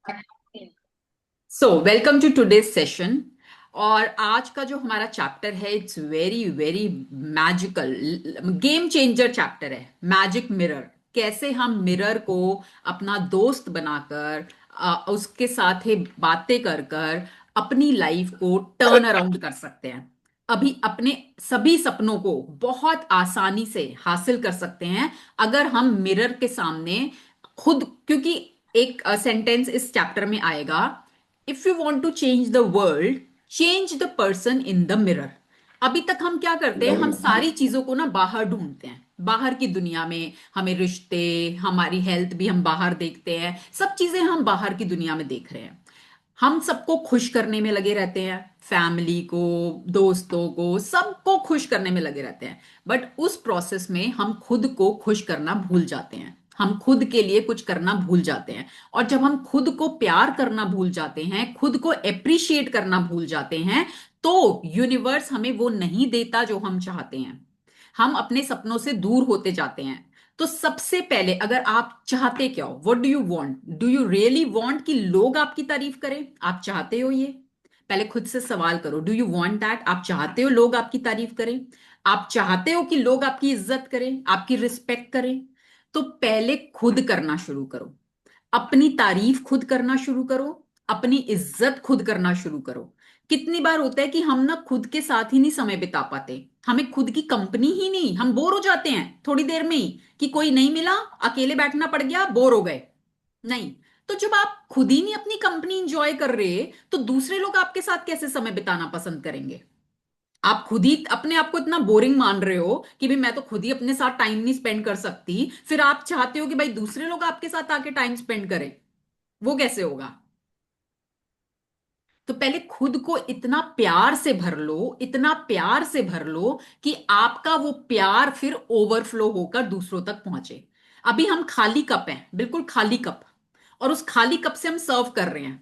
So welcome to today's session. और आज का जो हमारा चैप्टर है, it's very very magical, game changer chapter है। मैजिक मिरर, कैसे हम मिरर को अपना दोस्त बनाकर उसके साथ ही बातें कर कर अपनी लाइफ को टर्न अराउंड कर सकते हैं। अभी अपने सभी सपनों को बहुत आसानी से हासिल कर सकते हैं अगर हम मिरर के सामने खुद, क्योंकि एक सेंटेंस इस चैप्टर में आएगा, if you want to change the world, change the person in the mirror. अभी तक हम क्या करते हैं, हम सारी चीजों को ना बाहर ढूंढते हैं, बाहर की दुनिया में। हमें रिश्ते, हमारी हेल्थ भी हम बाहर देखते हैं, सब चीजें हम बाहर की दुनिया में देख रहे हैं। हम सबको खुश करने में लगे रहते हैं, फैमिली को, दोस्तों को, सबको खुश करने में लगे रहते हैं। बट उस प्रोसेस में हम खुद को खुश करना भूल जाते हैं, हम खुद के लिए कुछ करना भूल जाते हैं। और जब हम खुद को प्यार करना भूल जाते हैं, खुद को अप्रिशिएट करना भूल जाते हैं, तो यूनिवर्स हमें वो नहीं देता जो हम चाहते हैं। हम अपने सपनों से दूर होते जाते हैं। तो सबसे पहले, अगर आप चाहते क्या हो, what do you want, do you really want कि लोग आपकी तारीफ करें? आप चाहते हो ये? पहले खुद से सवाल करो, डू यू वांट दैट? आप चाहते हो लोग आपकी तारीफ करें? आप चाहते हो कि लोग आपकी इज्जत करें, आपकी रिस्पेक्ट करें? तो पहले खुद करना शुरू करो, अपनी तारीफ खुद करना शुरू करो, अपनी इज्जत खुद करना शुरू करो। कितनी बार होता है कि हम ना खुद के साथ ही नहीं समय बिता पाते, हमें खुद की कंपनी ही नहीं, हम बोर हो जाते हैं थोड़ी देर में ही, कि कोई नहीं मिला, अकेले बैठना पड़ गया, बोर हो गए। नहीं, तो जब आप खुद ही नहीं अपनी कंपनी इंजॉय कर रहे, तो दूसरे लोग आपके साथ कैसे समय बिताना पसंद करेंगे? आप खुद ही अपने आप को इतना बोरिंग मान रहे हो कि भाई मैं तो खुद ही अपने साथ टाइम नहीं स्पेंड कर सकती, फिर आप चाहते हो कि भाई दूसरे लोग आपके साथ आके टाइम स्पेंड करें। वो कैसे होगा? तो पहले खुद को इतना प्यार से भर लो, इतना प्यार से भर लो कि आपका वो प्यार फिर ओवरफ्लो होकर दूसरों तक पहुंचे। अभी हम खाली कप हैं, बिल्कुल खाली कप, और उस खाली कप से हम सर्व कर रहे हैं।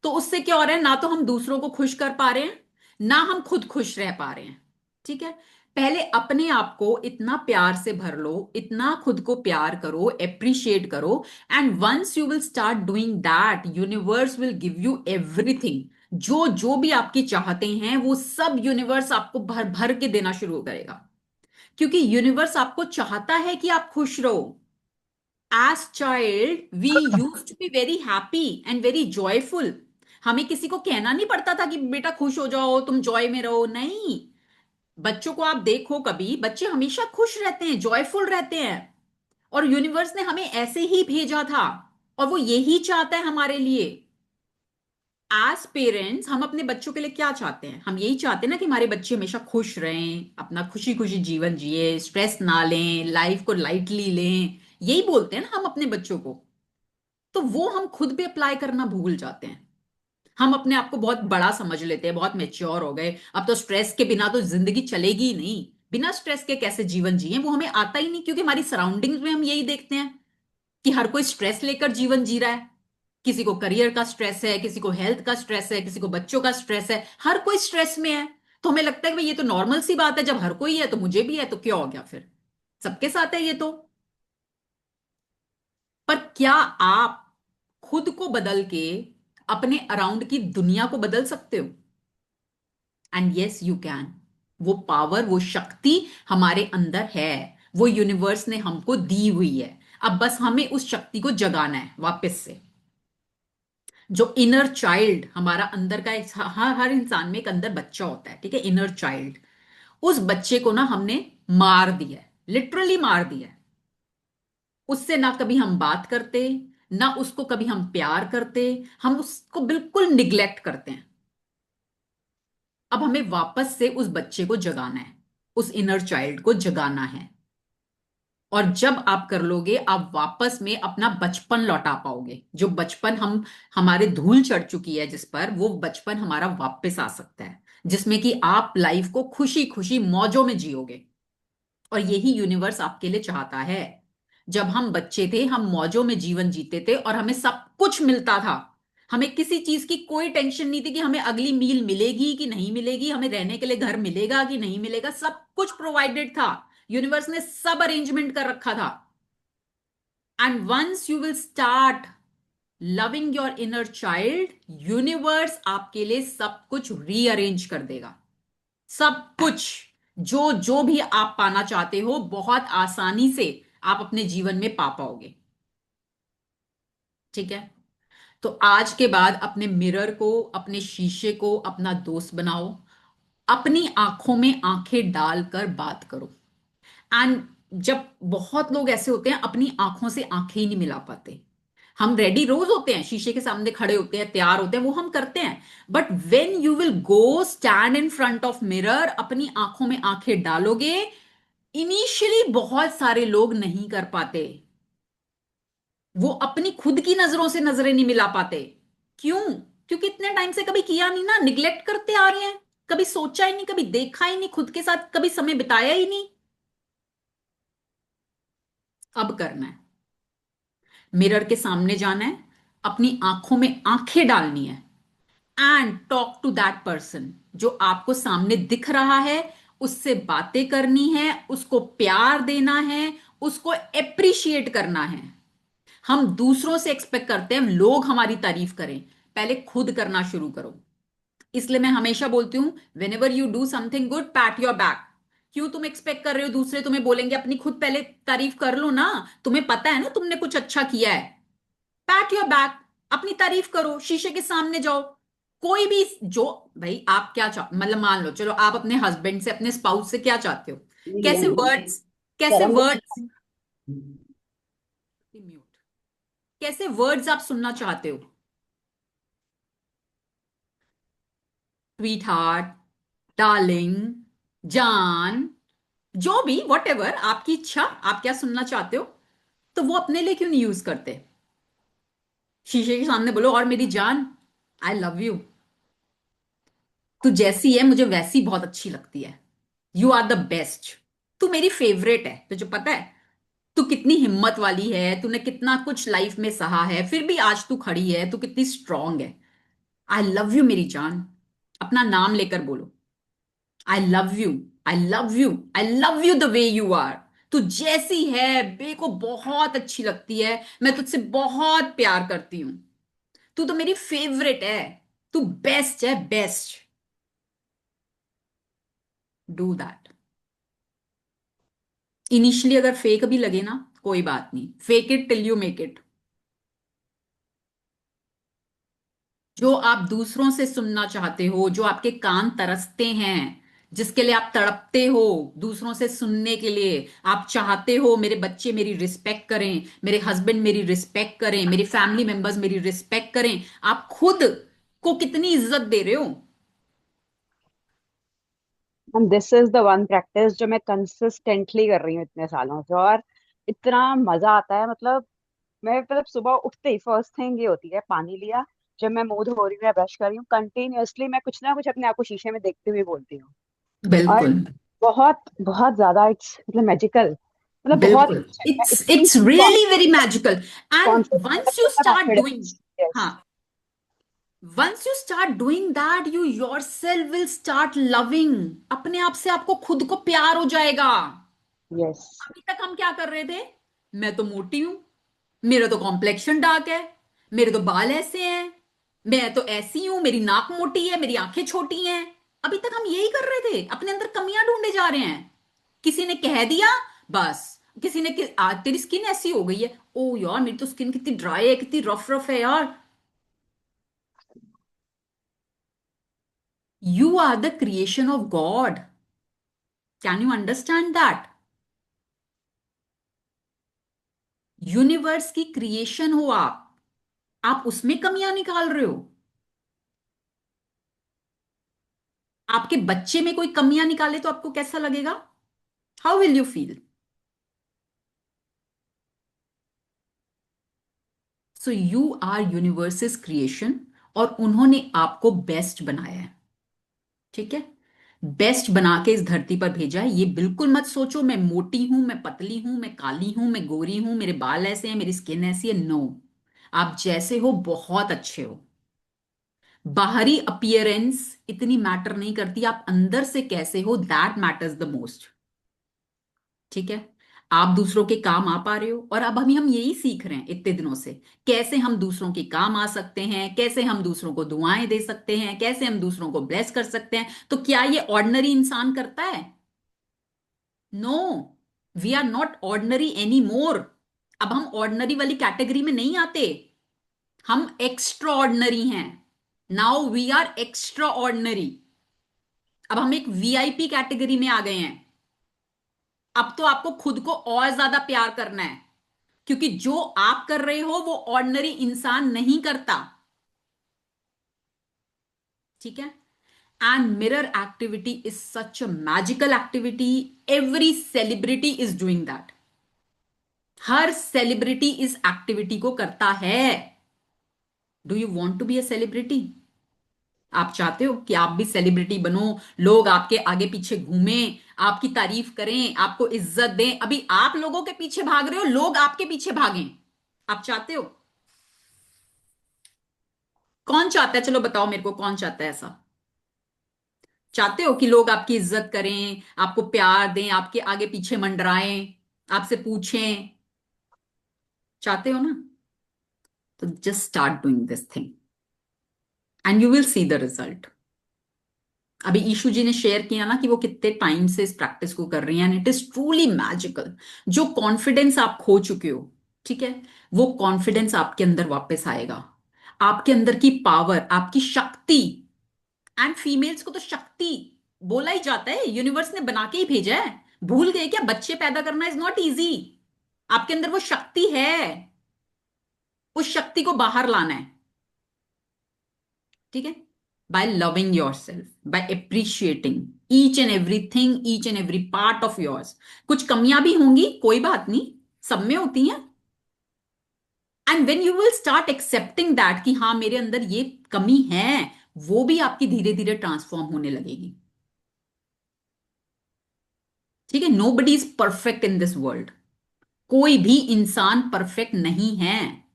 तो उससे क्या हो रहा है, ना तो हम दूसरों को खुश कर पा रहे हैं, ना हम खुद खुश रह पा रहे हैं। ठीक है, पहले अपने आप को इतना प्यार से भर लो, इतना खुद को प्यार करो, अप्रिशिएट करो। And once you will start doing that, universe will give you everything. जो जो भी आपकी चाहते हैं, वो सब यूनिवर्स आपको भर भर के देना शुरू करेगा। क्योंकि यूनिवर्स आपको चाहता है कि आप खुश रहो। As child we use to be very happy and very joyful. हमें किसी को कहना नहीं पड़ता था कि बेटा खुश हो जाओ, तुम जॉय में रहो, नहीं। बच्चों को आप देखो, कभी बच्चे हमेशा खुश रहते हैं, जॉयफुल रहते हैं। और यूनिवर्स ने हमें ऐसे ही भेजा था, और वो यही चाहता है हमारे लिए। एज पेरेंट्स हम अपने बच्चों के लिए क्या चाहते हैं? हम यही चाहते हैं ना कि हमारे बच्चे हमेशा खुश रहें, अपना खुशी खुशी जीवन जिए, स्ट्रेस ना लें, लाइफ को लाइटली लें। यही बोलते हैं ना हम अपने बच्चों को। तो वो हम खुद भी अप्लाई करना भूल जाते हैं। हम अपने आप को बहुत बड़ा समझ लेते हैं, बहुत मेच्योर हो गए, अब तो स्ट्रेस के बिना तो जिंदगी चलेगी ही नहीं। बिना स्ट्रेस के कैसे जीवन जिए, वो हमें आता ही नहीं, क्योंकि हमारी सराउंडिंग्स में हम यही देखते हैं कि हर कोई स्ट्रेस लेकर जीवन जी रहा है। किसी को करियर का स्ट्रेस है, किसी को हेल्थ का स्ट्रेस है, किसी को बच्चों का स्ट्रेस है, हर कोई स्ट्रेस में है। तो हमें लगता है कि भाई ये तो नॉर्मल सी बात है, जब हर कोई है तो मुझे भी है, तो क्या हो गया फिर, सबके साथ है ये तो। पर क्या आप खुद को बदल के अपने अराउंड की दुनिया को बदल सकते हो? And yes you can. वो पावर, वो शक्ति हमारे अंदर है, वो यूनिवर्स ने हमको दी हुई है। अब बस हमें उस शक्ति को जगाना है वापस से। जो इनर चाइल्ड हमारा अंदर का हर हर इंसान में एक अंदर बच्चा होता है, ठीक है, इनर चाइल्ड। उस बच्चे को ना हमने मार दिया है, लिटरली मार दिया है। उससे ना कभी हम बात करते, ना उसको कभी हम प्यार करते, हम उसको बिल्कुल निग्लेक्ट करते हैं। अब हमें वापस से उस बच्चे को जगाना है, उस इनर चाइल्ड को जगाना है। और जब आप कर लोगे, आप वापस में अपना बचपन लौटा पाओगे। जो बचपन हम, हमारे धूल चढ़ चुकी है जिस पर, वो बचपन हमारा वापस आ सकता है, जिसमें कि आप लाइफ को खुशी खुशी मौजों में जियोगे। और यही यूनिवर्स आपके लिए चाहता है। जब हम बच्चे थे, हम मौजों में जीवन जीते थे और हमें सब कुछ मिलता था। हमें किसी चीज की कोई टेंशन नहीं थी कि हमें अगली मील मिलेगी कि नहीं मिलेगी, हमें रहने के लिए घर मिलेगा कि नहीं मिलेगा, सब कुछ प्रोवाइडेड था। यूनिवर्स ने सब अरेंजमेंट कर रखा था। And once you will start loving your inner child, universe आपके लिए सब कुछ रीअरेंज कर देगा। सब कुछ, जो जो भी आप पाना चाहते हो बहुत आसानी से आप अपने जीवन में पा पाओगे। ठीक है। तो आज के बाद अपने मिरर को, अपने शीशे को अपना दोस्त बनाओ। अपनी आंखों में आंखें डालकर बात करो। एंड जब बहुत लोग ऐसे होते हैं अपनी आंखों से आंखें ही नहीं मिला पाते। हम रेडी रोज होते हैं, शीशे के सामने खड़े होते हैं, तैयार होते हैं, वो हम करते हैं। But when you will go stand in front of mirror, अपनी आंखों में आंखें डालोगे, इनिशियली बहुत सारे लोग नहीं कर पाते। वो अपनी खुद की नजरों से नजरें नहीं मिला पाते। क्यों? क्योंकि इतने टाइम से कभी किया नहीं ना, निग्लेक्ट करते आ रहे हैं। कभी सोचा ही नहीं, कभी देखा ही नहीं, खुद के साथ कभी समय बिताया ही नहीं। अब करना है। मिरर के सामने जाना है, अपनी आंखों में आंखें डालनी है, and talk to that person जो आपको सामने दिख रहा है। उससे बातें करनी है, उसको प्यार देना है, उसको एप्रिशिएट करना है। हम दूसरों से एक्सपेक्ट करते हैं लोग हमारी तारीफ करें, पहले खुद करना शुरू करो। इसलिए मैं हमेशा बोलती हूं, when ever you do something good, PAT your back. क्यों तुम एक्सपेक्ट कर रहे हो दूसरे तुम्हें बोलेंगे? अपनी खुद पहले तारीफ कर लो ना। तुम्हें पता है ना तुमने कुछ अच्छा किया है। पैट योर बैक, अपनी तारीफ करो, शीशे के सामने जाओ। कोई भी जो, भाई आप क्या चाह, मतलब मान लो, चलो आप अपने हस्बैंड से, अपने स्पाउस से क्या चाहते हो? कैसे वर्ड्स, कैसे गरम वर्ड्स, म्यूट, कैसे वर्ड्स आप सुनना चाहते हो? स्वीट हार्ट, डार्लिंग, जान, जो भी, वट एवर आपकी इच्छा, आप क्या सुनना चाहते हो। तो वो अपने लिए क्यों नहीं यूज करते? शीशे के सामने बोलो, और मेरी जान, आई लव यू। तू जैसी है मुझे वैसी बहुत अच्छी लगती है। You are the best. तू मेरी फेवरेट है। तुझे पता है तू कितनी हिम्मत वाली है, तूने कितना कुछ लाइफ में सहा है, फिर भी आज तू खड़ी है, तू कितनी स्ट्रांग है। आई लव यू मेरी जान। अपना नाम लेकर बोलो, I love you, I love you, I love you the way you are. तू जैसी है बे को बहुत अच्छी लगती है, मैं तुझसे बहुत प्यार करती हूं। तू तो मेरी फेवरेट है। तू बेस्ट है, बेस्ट। Do that. इनिशियली अगर फेक भी लगे ना, कोई बात नहीं, fake it till you make it. जो आप दूसरों से सुनना चाहते हो, जो आपके कान तरसते हैं, जिसके लिए आप तड़पते हो, दूसरों से सुनने के लिए आप चाहते हो मेरे बच्चे मेरी रिस्पेक्ट करें, मेरे हस्बैंड मेरी रिस्पेक्ट करें, मेरी फैमिली मेंबर्स मेरी रिस्पेक्ट करें, आप खुद को कितनी इज्जत दे रहे हो? And this is the one practice जो मैं कंसिस्टेंटली कर रही हूँ इतने सालों से, और इतना मजा आता है। मतलब मैं मतलब सुबह उठते ही फर्स्ट थिंग ये होती है, पानी लिया, जब मैं मुंह धो रही हूँ या ब्रश कर रही हूँ, कंटिन्यूअसली मैं कुछ ना कुछ अपने आप को शीशे में देखते हुए बोलती हूँ। और बिल्कुल। बहुत बहुत ज्यादा इट्स मतलब मैजिकल, मतलब बहुत बिल्कुल, मैं इतनी it's really very magical. And conscious, once you मतलब स्टार्ट डूइंग, कॉन्फिडेंस। हाँ, yes. once you start doing that, you yourself will start loving। अपने आप से आपको खुद को प्यार हो जाएगा। यस। अभी तक हम क्या कर रहे थे? मैं तो मोटी हूं, मेरा तो कॉम्प्लेक्शन डार्क है, मेरे तो बाल ऐसे हैं, मैं तो ऐसी हूं, मेरी नाक मोटी है, मेरी आंखें छोटी हैं। अभी तक हम यही कर रहे थे, अपने अंदर कमियां ढूंढे जा रहे हैं। किसी ने कह दिया, बस, किसी ने आज तेरी स्किन ऐसी हो गई है, ओ यार मेरी तो स्किन कितनी ड्राई है, कितनी रफ रफ है यार। You are the creation of God. Can you understand that? Universe की क्रिएशन हो आप उसमें कमियां निकाल रहे हो। आपके बच्चे में कोई कमियां निकाले तो आपको कैसा लगेगा? How will you feel? So you are universe's creation, और उन्होंने आपको बेस्ट बनाया है। ठीक है। बेस्ट बना के इस धरती पर भेजा है। ये बिल्कुल मत सोचो मैं मोटी हूं, मैं पतली हूं, मैं काली हूं, मैं गोरी हूं, मेरे बाल ऐसे हैं, मेरी स्किन ऐसी है। नो, आप जैसे हो बहुत अच्छे हो। बाहरी अपीयरेंस इतनी मैटर नहीं करती, आप अंदर से कैसे हो दैट मैटर्स द मोस्ट। ठीक है। आप दूसरों के काम आ पा रहे हो, और अब हम यही सीख रहे हैं इतने दिनों से, कैसे हम दूसरों के काम आ सकते हैं, कैसे हम दूसरों को दुआएं दे सकते हैं, कैसे हम दूसरों को ब्लेस कर सकते हैं। तो क्या ये ऑर्डिनरी इंसान करता है? No, we are not ordinary any more. अब हम ऑर्डिनरी वाली कैटेगरी में नहीं आते, हम एक्स्ट्रा ऑर्डिनरी हैं। Now we are extraordinary. अब हम एक वीआईपी कैटेगरी में आ गए हैं। अब तो आपको खुद को और ज्यादा प्यार करना है, क्योंकि जो आप कर रहे हो वो ऑर्डिनरी इंसान नहीं करता। ठीक है? And mirror activity is such a magical activity. Every celebrity is doing that. हर सेलिब्रिटी इस एक्टिविटी को करता है। Do you want to be a celebrity? आप चाहते हो कि आप भी सेलिब्रिटी बनो, लोग आपके आगे पीछे घूमें, आपकी तारीफ करें, आपको इज्जत दें? अभी आप लोगों के पीछे भाग रहे हो, लोग आपके पीछे भागें। आप चाहते हो? कौन चाहता है? चलो बताओ मेरे को, कौन चाहता है ऐसा? चाहते हो कि लोग आपकी इज्जत करें, आपको प्यार दें, आपके आगे पीछे मंडराएं, आपसे पूछें? चाहते हो ना? तो just start doing this thing and you will see the result. अभी ईशु जी ने शेयर किया ना कि वो कितने टाइम से इस प्रैक्टिस को कर रही हैं, and it is truly magical. जो कॉन्फिडेंस आप खो चुके हो, ठीक है, वो कॉन्फिडेंस आपके अंदर वापस आएगा। आपके अंदर की पावर, आपकी शक्ति। एंड फीमेल्स को तो शक्ति बोला ही जाता है, यूनिवर्स ने बना के ही भेजा है। भूल गए क्या? बच्चे पैदा करना इज नॉट इजी। आपके अंदर वो शक्ति है, उस शक्ति को बाहर लाना है। ठीक है? By loving yourself, by appreciating each and everything, each and every part of yours. कुछ कमियां भी होंगी, कोई बात नहीं, सब में होती हैं। And when you will start accepting that कि हाँ मेरे अंदर ये कमी है, वो भी आपकी धीरे धीरे ट्रांसफॉर्म होने लगेगी। ठीक है? Nobody is perfect in this world. कोई भी इंसान परफेक्ट नहीं है।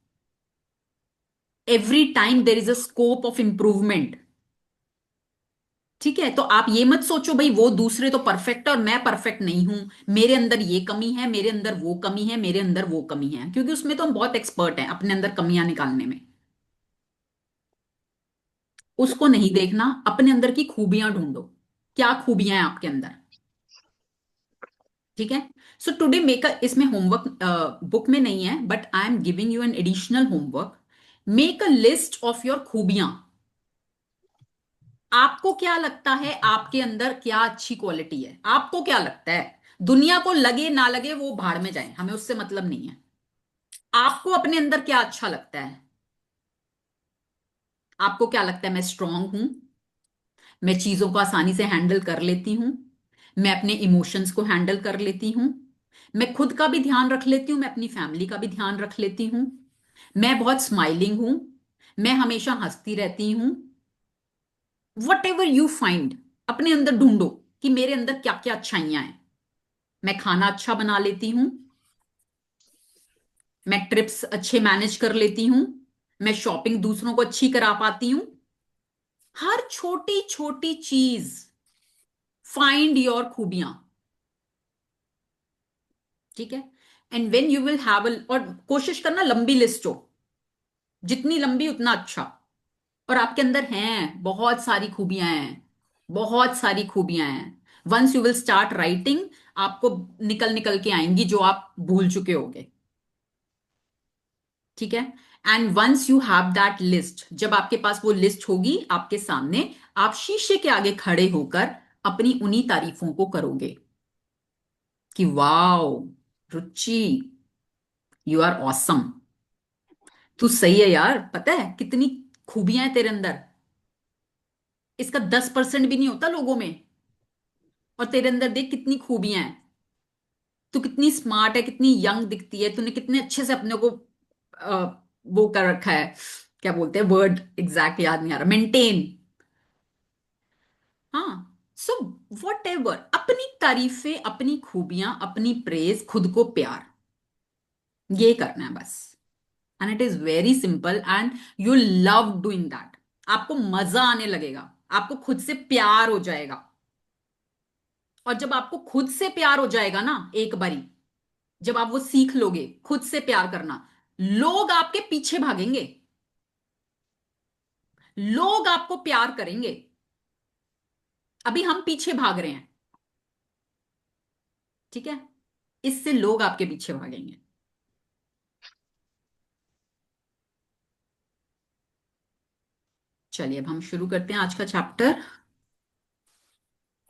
Every time there is a scope of improvement. ठीक है? तो आप ये मत सोचो भाई वो दूसरे तो परफेक्ट है और मैं परफेक्ट नहीं हूं, मेरे अंदर ये कमी है, मेरे अंदर वो कमी है, मेरे अंदर वो कमी है, क्योंकि उसमें तो हम बहुत एक्सपर्ट हैं अपने अंदर कमियां निकालने में। उसको नहीं देखना, अपने अंदर की खूबियां ढूंढो। क्या खूबियां हैं आपके अंदर? ठीक है? सो टुडे मेक इसमें होमवर्क बुक में नहीं है, but I am giving you an additional homework. Make a list of your खूबियां। आपको क्या लगता है आपके अंदर क्या अच्छी क्वालिटी है? आपको क्या लगता है? दुनिया को लगे ना लगे वो भाड़ में जाए, हमें उससे मतलब नहीं है। आपको अपने अंदर क्या अच्छा लगता है? आपको क्या लगता है? मैं स्ट्रांग हूं, मैं चीजों को आसानी से हैंडल कर लेती हूँ, मैं अपने इमोशंस को हैंडल कर लेती हूँ, मैं खुद का भी ध्यान रख लेती हूँ, मैं अपनी फैमिली का भी ध्यान रख लेती हूँ, मैं बहुत स्माइलिंग हूं, मैं हमेशा हंसती रहती हूं। वट एवर यू फाइंड, अपने अंदर ढूंढो कि मेरे अंदर क्या क्या अच्छाइयां हैं। मैं खाना अच्छा बना लेती हूँ, मैं ट्रिप्स अच्छे मैनेज कर लेती हूँ, मैं शॉपिंग दूसरों को अच्छी करा पाती हूँ। हर छोटी छोटी चीज, फाइंड योर खूबियां। ठीक है? And when you will have, और कोशिश करना लंबी लिस्ट हो, जितनी लंबी उतना अच्छा। और आपके अंदर हैं, बहुत सारी खूबियां हैं, बहुत सारी खूबियां हैं। Once you will start writing, आपको निकल निकल के आएंगी जो आप भूल चुके होगे। ठीक है? And once you have that list, जब आपके पास वो लिस्ट होगी आपके सामने, आप शीशे के आगे खड़े होकर अपनी उन्हीं तारीफों को करोगे कि wow Ruchi, you are awesome. तू सही है यार, पता है कितनी खूबियां हैं तेरे अंदर, इसका 10% भी नहीं होता लोगों में। और तेरे अंदर देख कितनी खूबियां हैं। तू कितनी स्मार्ट है, कितनी यंग दिखती है, तूने कितने अच्छे से अपने को वो कर रखा है, क्या बोलते हैं वर्ड, एग्जैक्ट याद नहीं आ रहा, मेंटेन। हाँ। सो वट एवर, अपनी तारीफें, अपनी खूबियां, अपनी प्रेज, खुद को प्यार, ये करना है बस। And it is very simple and you love doing that. आपको मजा आने लगेगा, आपको खुद से प्यार हो जाएगा। और जब आपको खुद से प्यार हो जाएगा ना एक बारी, जब आप वो सीख लोगे खुद से प्यार करना, लोग आपके पीछे भागेंगे, लोग आपको प्यार करेंगे। अभी हम पीछे भाग रहे हैं, ठीक है, इससे लोग आपके पीछे भागेंगे। चलिए अब हम शुरू करते हैं आज का चैप्टर।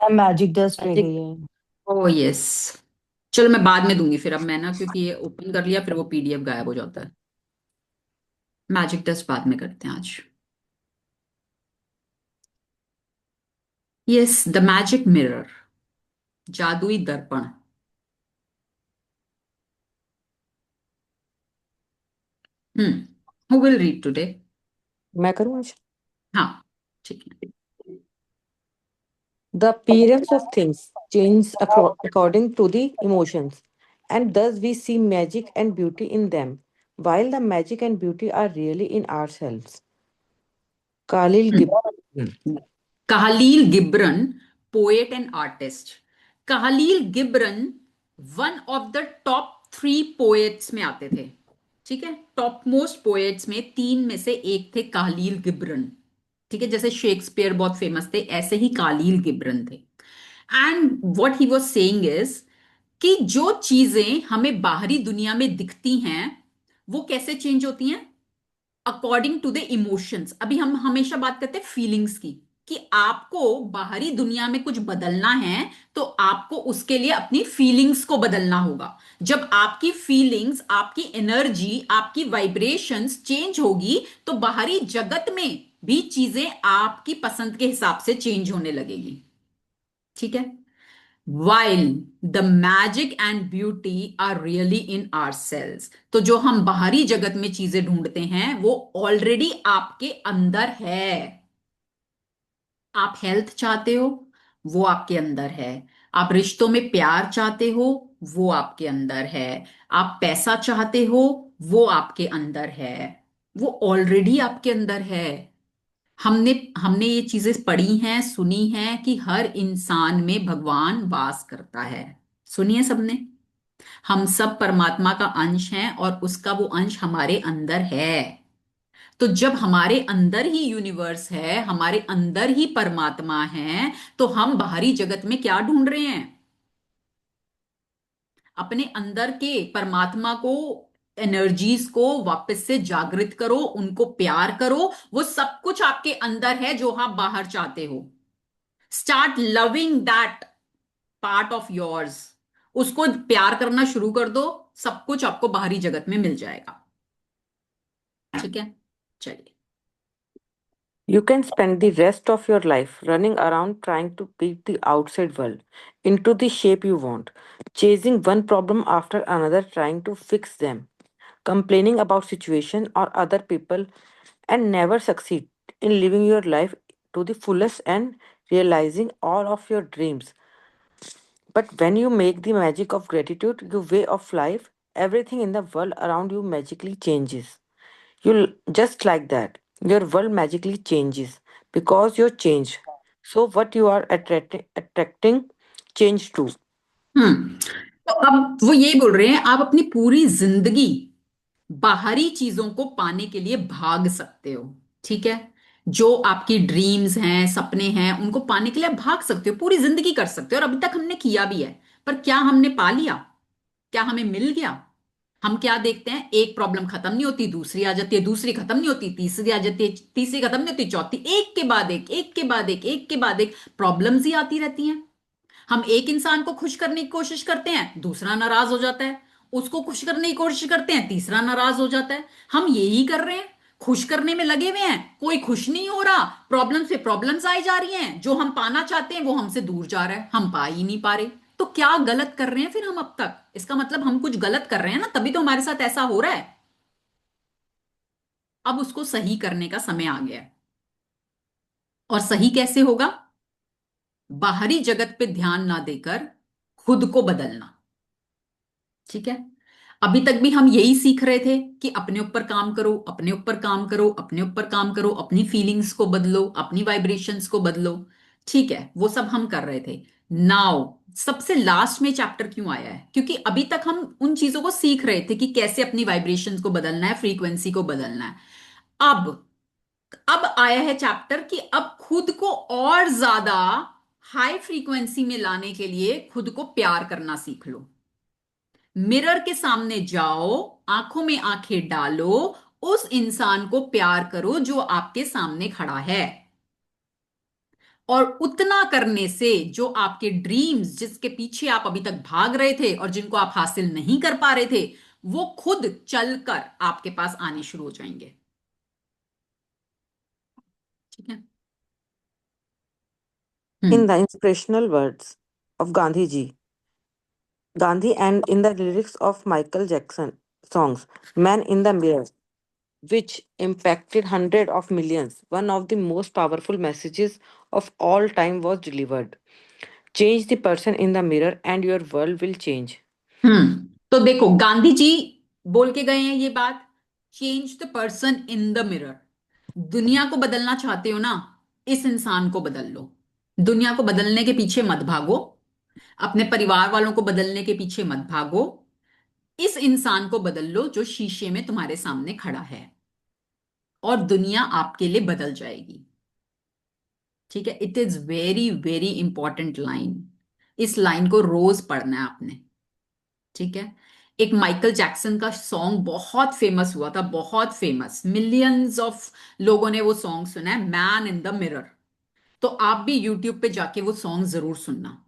मैजिक डस्ट रह मैजिक। गई है। ओ यस, चलो मैं बाद में दूंगी फिर, अब मैं ना क्योंकि ये ओपन कर लिया फिर वो पीडीएफ गायब हो जाता है। मैजिक टेस्ट बाद में करते हैं आज। यस, द मैजिक मिरर, जादुई दर्पण। Who will read today? मैं करूँ आज? हाँ, ठीक है। The appearance of things changes according to the emotions, and thus we see magic and beauty in them, while the magic and beauty are really in ourselves. Khalil Gibran. Kahlil Gibran, poet and artist. Kahlil Gibran one of the top 3 poets में आते थे, ठीक है, top most poets में 3 में से एक थे कालील गिब्रन। ठीक है, जैसे शेक्सपियर बहुत फेमस थे, ऐसे ही कालील गिब्रन थे। And what he was saying is कि जो चीजें हमें बाहरी दुनिया में दिखती हैं वो कैसे चेंज होती हैं, अकॉर्डिंग टू द इमोशंस। अभी हम हमेशा बात करते हैं फीलिंग्स की, कि आपको बाहरी दुनिया में कुछ बदलना है तो आपको उसके लिए अपनी फीलिंग्स को बदलना होगा। जब आपकी फीलिंग्स, आपकी एनर्जी, आपकी वाइब्रेशंस चेंज होगी तो बाहरी जगत में भी चीजें आपकी पसंद के हिसाब से चेंज होने लगेगी, ठीक है। while the magic and beauty are really in ourselves, तो जो हम बाहरी जगत में चीजें ढूंढते हैं वो ऑलरेडी आपके अंदर है। आप हेल्थ चाहते हो, वो आपके अंदर है। आप रिश्तों में प्यार चाहते हो, वो आपके अंदर है। आप पैसा चाहते हो, वो आपके अंदर है। वो ऑलरेडी आपके अंदर है। हमने हमने ये चीजें पढ़ी हैं, सुनी हैं कि हर इंसान में भगवान वास करता है। सुनिए सबने, हम सब परमात्मा का अंश हैं और उसका वो अंश हमारे अंदर है। तो जब हमारे अंदर ही यूनिवर्स है, हमारे अंदर ही परमात्मा है, तो हम बाहरी जगत में क्या ढूंढ रहे हैं? अपने अंदर के परमात्मा को, एनर्जीज को वापस से जागृत करो, उनको प्यार करो। वो सब कुछ आपके अंदर है जो आप बाहर चाहते हो। Start loving that part of yours, उसको प्यार करना शुरू कर दो, सब कुछ आपको बाहरी जगत में मिल जाएगा, ठीक है। चलिए। You can spend the rest of your life running around trying to beat the outside world into the shape you want, chasing one problem after another, trying to fix them, complaining about situation or other people, and never succeed in living your life to the fullest and realizing all of your dreams. But when you make the magic of gratitude your way of life, everything in the world around you magically changes. Just like that, your world magically changes because you're changed. So what you are attracting change too. हम्म, तो अब वो यही बोल रहे हैं, आप अपनी पूरी जिंदगी बाहरी चीजों को पाने के लिए भाग सकते हो, ठीक है। जो आपकी ड्रीम्स हैं, सपने हैं, उनको पाने के लिए आप भाग सकते हो, पूरी जिंदगी कर सकते हो, और अभी तक हमने किया भी है। पर क्या हमने पा लिया? क्या हमें मिल गया? हम क्या देखते हैं, एक प्रॉब्लम खत्म नहीं होती, दूसरी आ जाती है, दूसरी खत्म नहीं होती, तीसरी आ जाती है, तीसरी खत्म नहीं होती, चौथी, एक के बाद एक, एक के बाद एक, एक के बाद एक प्रॉब्लम्स ही आती रहती हैं। हम एक इंसान को खुश करने की कोशिश करते हैं, दूसरा नाराज हो जाता है। उसको खुश करने की कोशिश करते हैं, तीसरा नाराज हो जाता है। हम यही कर रहे हैं, खुश करने में लगे हुए हैं, कोई खुश नहीं हो रहा, प्रॉब्लम्स पे प्रॉब्लम्स आई जा रही हैं, जो हम पाना चाहते हैं वो हमसे दूर जा रहा है, हम पा ही नहीं पा रहे। तो क्या गलत कर रहे हैं फिर हम अब तक? इसका मतलब हम कुछ गलत कर रहे हैं ना, तभी तो हमारे साथ ऐसा हो रहा है। अब उसको सही करने का समय आ गया है। और सही कैसे होगा? बाहरी जगत पे ध्यान ना देकर खुद को बदलना, ठीक है। अभी तक भी हम यही सीख रहे थे कि अपने ऊपर काम करो, अपने ऊपर काम करो, अपने ऊपर काम करो, अपनी फीलिंग्स को बदलो, अपनी वाइब्रेशंस को बदलो, ठीक है, वो सब हम कर रहे थे। नाउ सबसे लास्ट में चैप्टर क्यों आया है? क्योंकि अभी तक हम उन चीजों को सीख रहे थे कि कैसे अपनी वाइब्रेशंस को बदलना है, फ्रीक्वेंसी को बदलना है। अब अब आया है चैप्टर कि अब खुद को और ज्यादा हाई फ्रीक्वेंसी में लाने के लिए खुद को प्यार करना सीख लो। मिरर के सामने जाओ, आंखों में आंखें डालो, उस इंसान को प्यार करो जो आपके सामने खड़ा है। और उतना करने से जो आपके ड्रीम्स, जिसके पीछे आप अभी तक भाग रहे थे और जिनको आप हासिल नहीं कर पा रहे थे, वो खुद चलकर आपके पास आने शुरू हो जाएंगे। ठीक है। In hmm. the inspirational words of Gandhi, and in the lyrics of Michael Jackson songs, Man in the Mirror, which impacted hundreds of millions, one of the most powerful messages of all time was delivered. Change the person in the mirror and your world will change. तो देखो, गांधी जी बोल के गए हैं ये बात, change the person in the mirror. दुनिया को बदलना चाहते हो ना, इस इंसान को बदल लो। दुनिया को बदलने के पीछे मत भागो, अपने परिवार वालों को बदलने के पीछे मत भागो, इस इंसान को बदल लो जो शीशे में तुम्हारे सामने खड़ा है, और दुनिया आपके लिए बदल जाएगी। ठीक है। It is very very important line. इस लाइन को रोज पढ़ना है आपने। ठीक है। एक माइकल जैक्सन का सॉन्ग बहुत फेमस हुआ था, बहुत फेमस, मिलियंस ऑफ लोगों ने वो सॉन्ग सुना है, मैन इन द मिरर। तो आप भी यूट्यूब पे जाके वो सॉन्ग जरूर सुनना।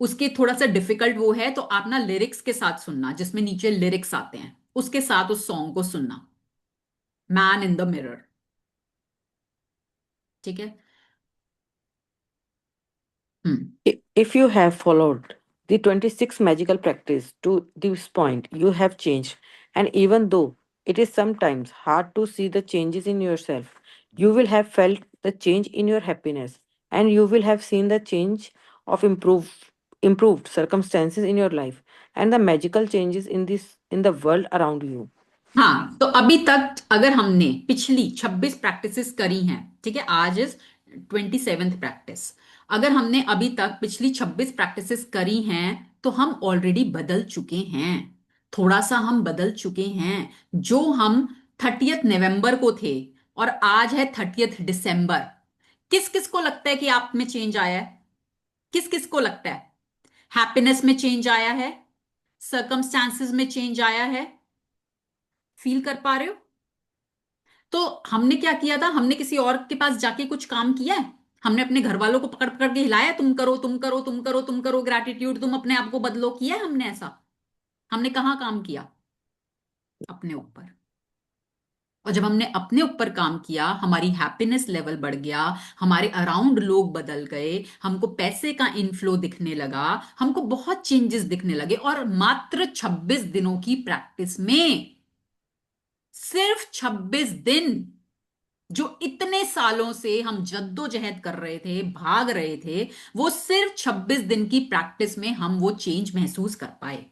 उसके थोड़ा सा डिफिकल्ट वो है, तो आप ना लिरिक्स के साथ सुनना, जिसमें नीचे लिरिक्स आते हैं, उसके साथ उस सॉन्ग को सुनना, मैन इन द मिरर। ठीक है। हम्म। If you have followed the 26 magical practice to this point, you have changed. And even though it is sometimes hard to see the changes in yourself, you will have felt the change in your happiness and you will have seen the change of improved circumstances in your life and the magical changes in the world around you. हाँ, तो अभी तक अगर हमने पिछली 26 practices करी हैं, ठीक है, आज इज 27th प्रैक्टिस। अगर हमने अभी तक पिछली 26 प्रैक्टिसेस करी हैं, तो हम ऑलरेडी बदल चुके हैं। थोड़ा सा हम बदल चुके हैं। जो हम 30th नवंबर को थे और आज है 30th दिसंबर, किस किस को लगता है कि आप में चेंज आया है? किस किस को लगता है हैप्पीनेस में चेंज आया है, सर्कमस्टांसेस में चेंज आया है? फील कर पा रहे हो? तो हमने क्या किया था? हमने किसी और के पास जाके कुछ काम किया है? हमने अपने घर वालों को पकड़ पकड़ के हिलाया, तुम करो तुम करो तुम करो तुम करो, ग्रैटिट्यूड, तुम अपने आप को बदलो, किया है हमने ऐसा? हमने कहाँ काम किया? अपने ऊपर। और जब हमने अपने ऊपर काम किया, हमारी हैप्पीनेस लेवल बढ़ गया, हमारे अराउंड लोग बदल गए, हमको पैसे का इनफ्लो दिखने लगा, हमको बहुत चेंजेस दिखने लगे। और मात्र 26 दिनों की प्रैक्टिस में, सिर्फ 26 दिन, जो इतने सालों से हम जद्दोजहद कर रहे थे, भाग रहे थे, वो सिर्फ 26 दिन की प्रैक्टिस में हम वो चेंज महसूस कर पाए।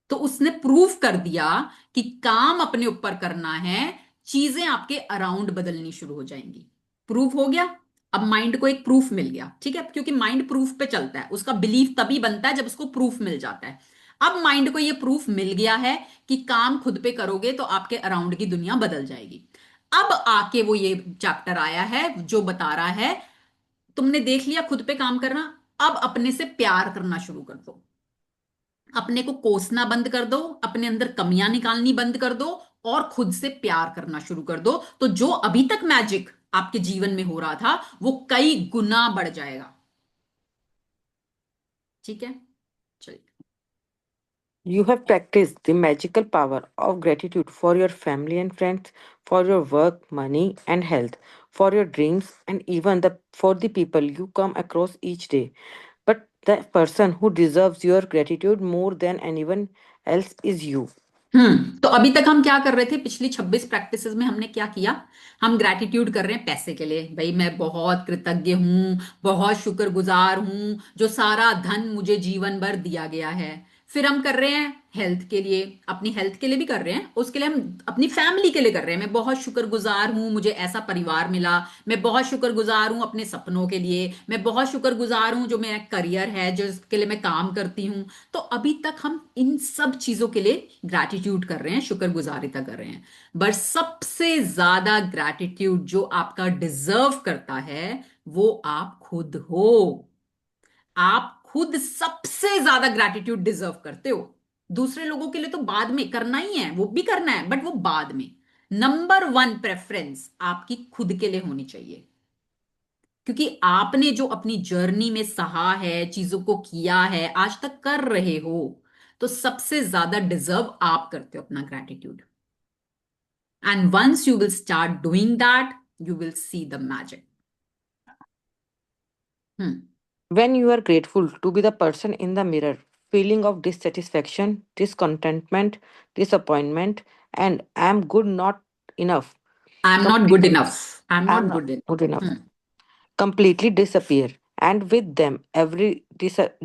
तो उसने प्रूव कर दिया कि काम अपने ऊपर करना है, चीजें आपके अराउंड बदलनी शुरू हो जाएंगी। प्रूफ हो गया। अब माइंड को एक प्रूफ मिल गया, ठीक है, क्योंकि माइंड प्रूफ पे चलता है, उसका बिलीफ तभी बनता है जब उसको प्रूफ मिल जाता है। अब माइंड को ये प्रूफ मिल गया है कि काम खुद पे करोगे तो आपके अराउंड की दुनिया बदल जाएगी। अब आके वो ये चैप्टर आया है जो बता रहा है, तुमने देख लिया खुद पे काम करना, अब अपने से प्यार करना शुरू कर दो। अपने को कोसना बंद कर दो, अपने अंदर कमियां निकालनी बंद कर दो, और खुद से प्यार करना शुरू कर दो। तो जो अभी तक मैजिक आपके जीवन में हो रहा था, वो कई गुना बढ़ जाएगा। ठीक है। चलिए। You have practiced the magical power of gratitude for your family and friends, for your work, money, and health, for your dreams, and even for the people you come across each day. But the person who deserves your gratitude more than anyone else is you. तो अभी तक हम क्या कर रहे थे? पिछली 26 practices में हमने क्या किया? हम ग्रैटिट्यूड कर रहे हैं पैसे के लिए। भाई मैं बहुत कृतज्ञ हूं, बहुत शुक्रगुजार हूं, जो सारा धन मुझे जीवन भर दिया गया है। फिर हम कर रहे हैं हेल्थ के लिए, अपनी हेल्थ के लिए भी कर रहे हैं, उसके लिए हम अपनी फैमिली के लिए कर रहे हैं। मैं बहुत शुक्रगुजार हूं मुझे ऐसा परिवार मिला, मैं बहुत शुक्रगुजार हूं अपने सपनों के लिए, मैं बहुत शुक्रगुजार हूं जो मेरा करियर है, जो इसके लिए मैं काम करती हूं। तो अभी तक हम इन सब चीजों के लिए ग्रैटिट्यूड कर रहे हैं, शुक्रगुजारिता कर रहे हैं। बट सबसे ज्यादा ग्रैटिट्यूड जो आपका डिजर्व करता है वो आप खुद हो। आप खुद सबसे ज्यादा ग्रैटिट्यूड डिजर्व करते हो। दूसरे लोगों के लिए तो बाद में करना ही है, वो भी करना है, बट वो बाद में। नंबर वन प्रेफरेंस आपकी खुद के लिए होनी चाहिए, क्योंकि आपने जो अपनी जर्नी में सहा है, चीजों को किया है, आज तक कर रहे हो, तो सबसे ज्यादा डिजर्व आप करते हो अपना gratitude. And once you will start doing that, you will see the magic. Hmm. When you are grateful to be the person in the mirror, feeling of dissatisfaction, discontentment, disappointment, and I'm good not enough. I am not good Complete, enough, I am I'm not not good good enough. Enough. Completely disappear. And with them, every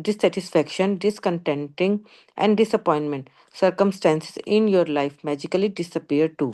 dissatisfaction, discontenting, and disappointment, circumstances in your life magically disappear too.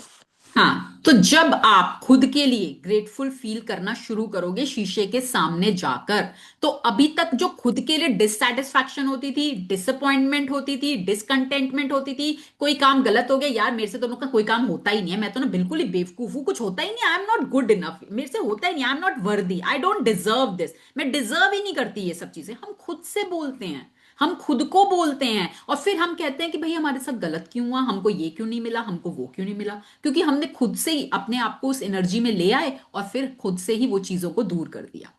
हाँ, तो जब आप खुद के लिए grateful feel करना शुरू करोगे शीशे के सामने जाकर, तो अभी तक जो खुद के लिए डिससेटिस्फैक्शन होती थी, डिसअपॉइंटमेंट होती थी, डिसकंटेंटमेंट होती थी, कोई काम गलत हो गया, यार मेरे से तो उनका कोई काम होता ही नहीं है, मैं तो ना बिल्कुल ही बेवकूफ हूं, कुछ होता ही नहीं, I am not good enough, मेरे से होता ही नहीं, I am not worthy, I don't deserve this, मैं डिजर्व ही नहीं करती, ये सब चीजें हम खुद से बोलते हैं, हम खुद को बोलते हैं। और फिर हम कहते हैं कि भाई हमारे साथ गलत क्यों हुआ, हमको ये क्यों नहीं मिला, हमको वो क्यों नहीं मिला, क्योंकि हमने खुद से ही अपने आप को उस एनर्जी में ले आए और फिर खुद से ही वो चीजों को दूर कर दिया।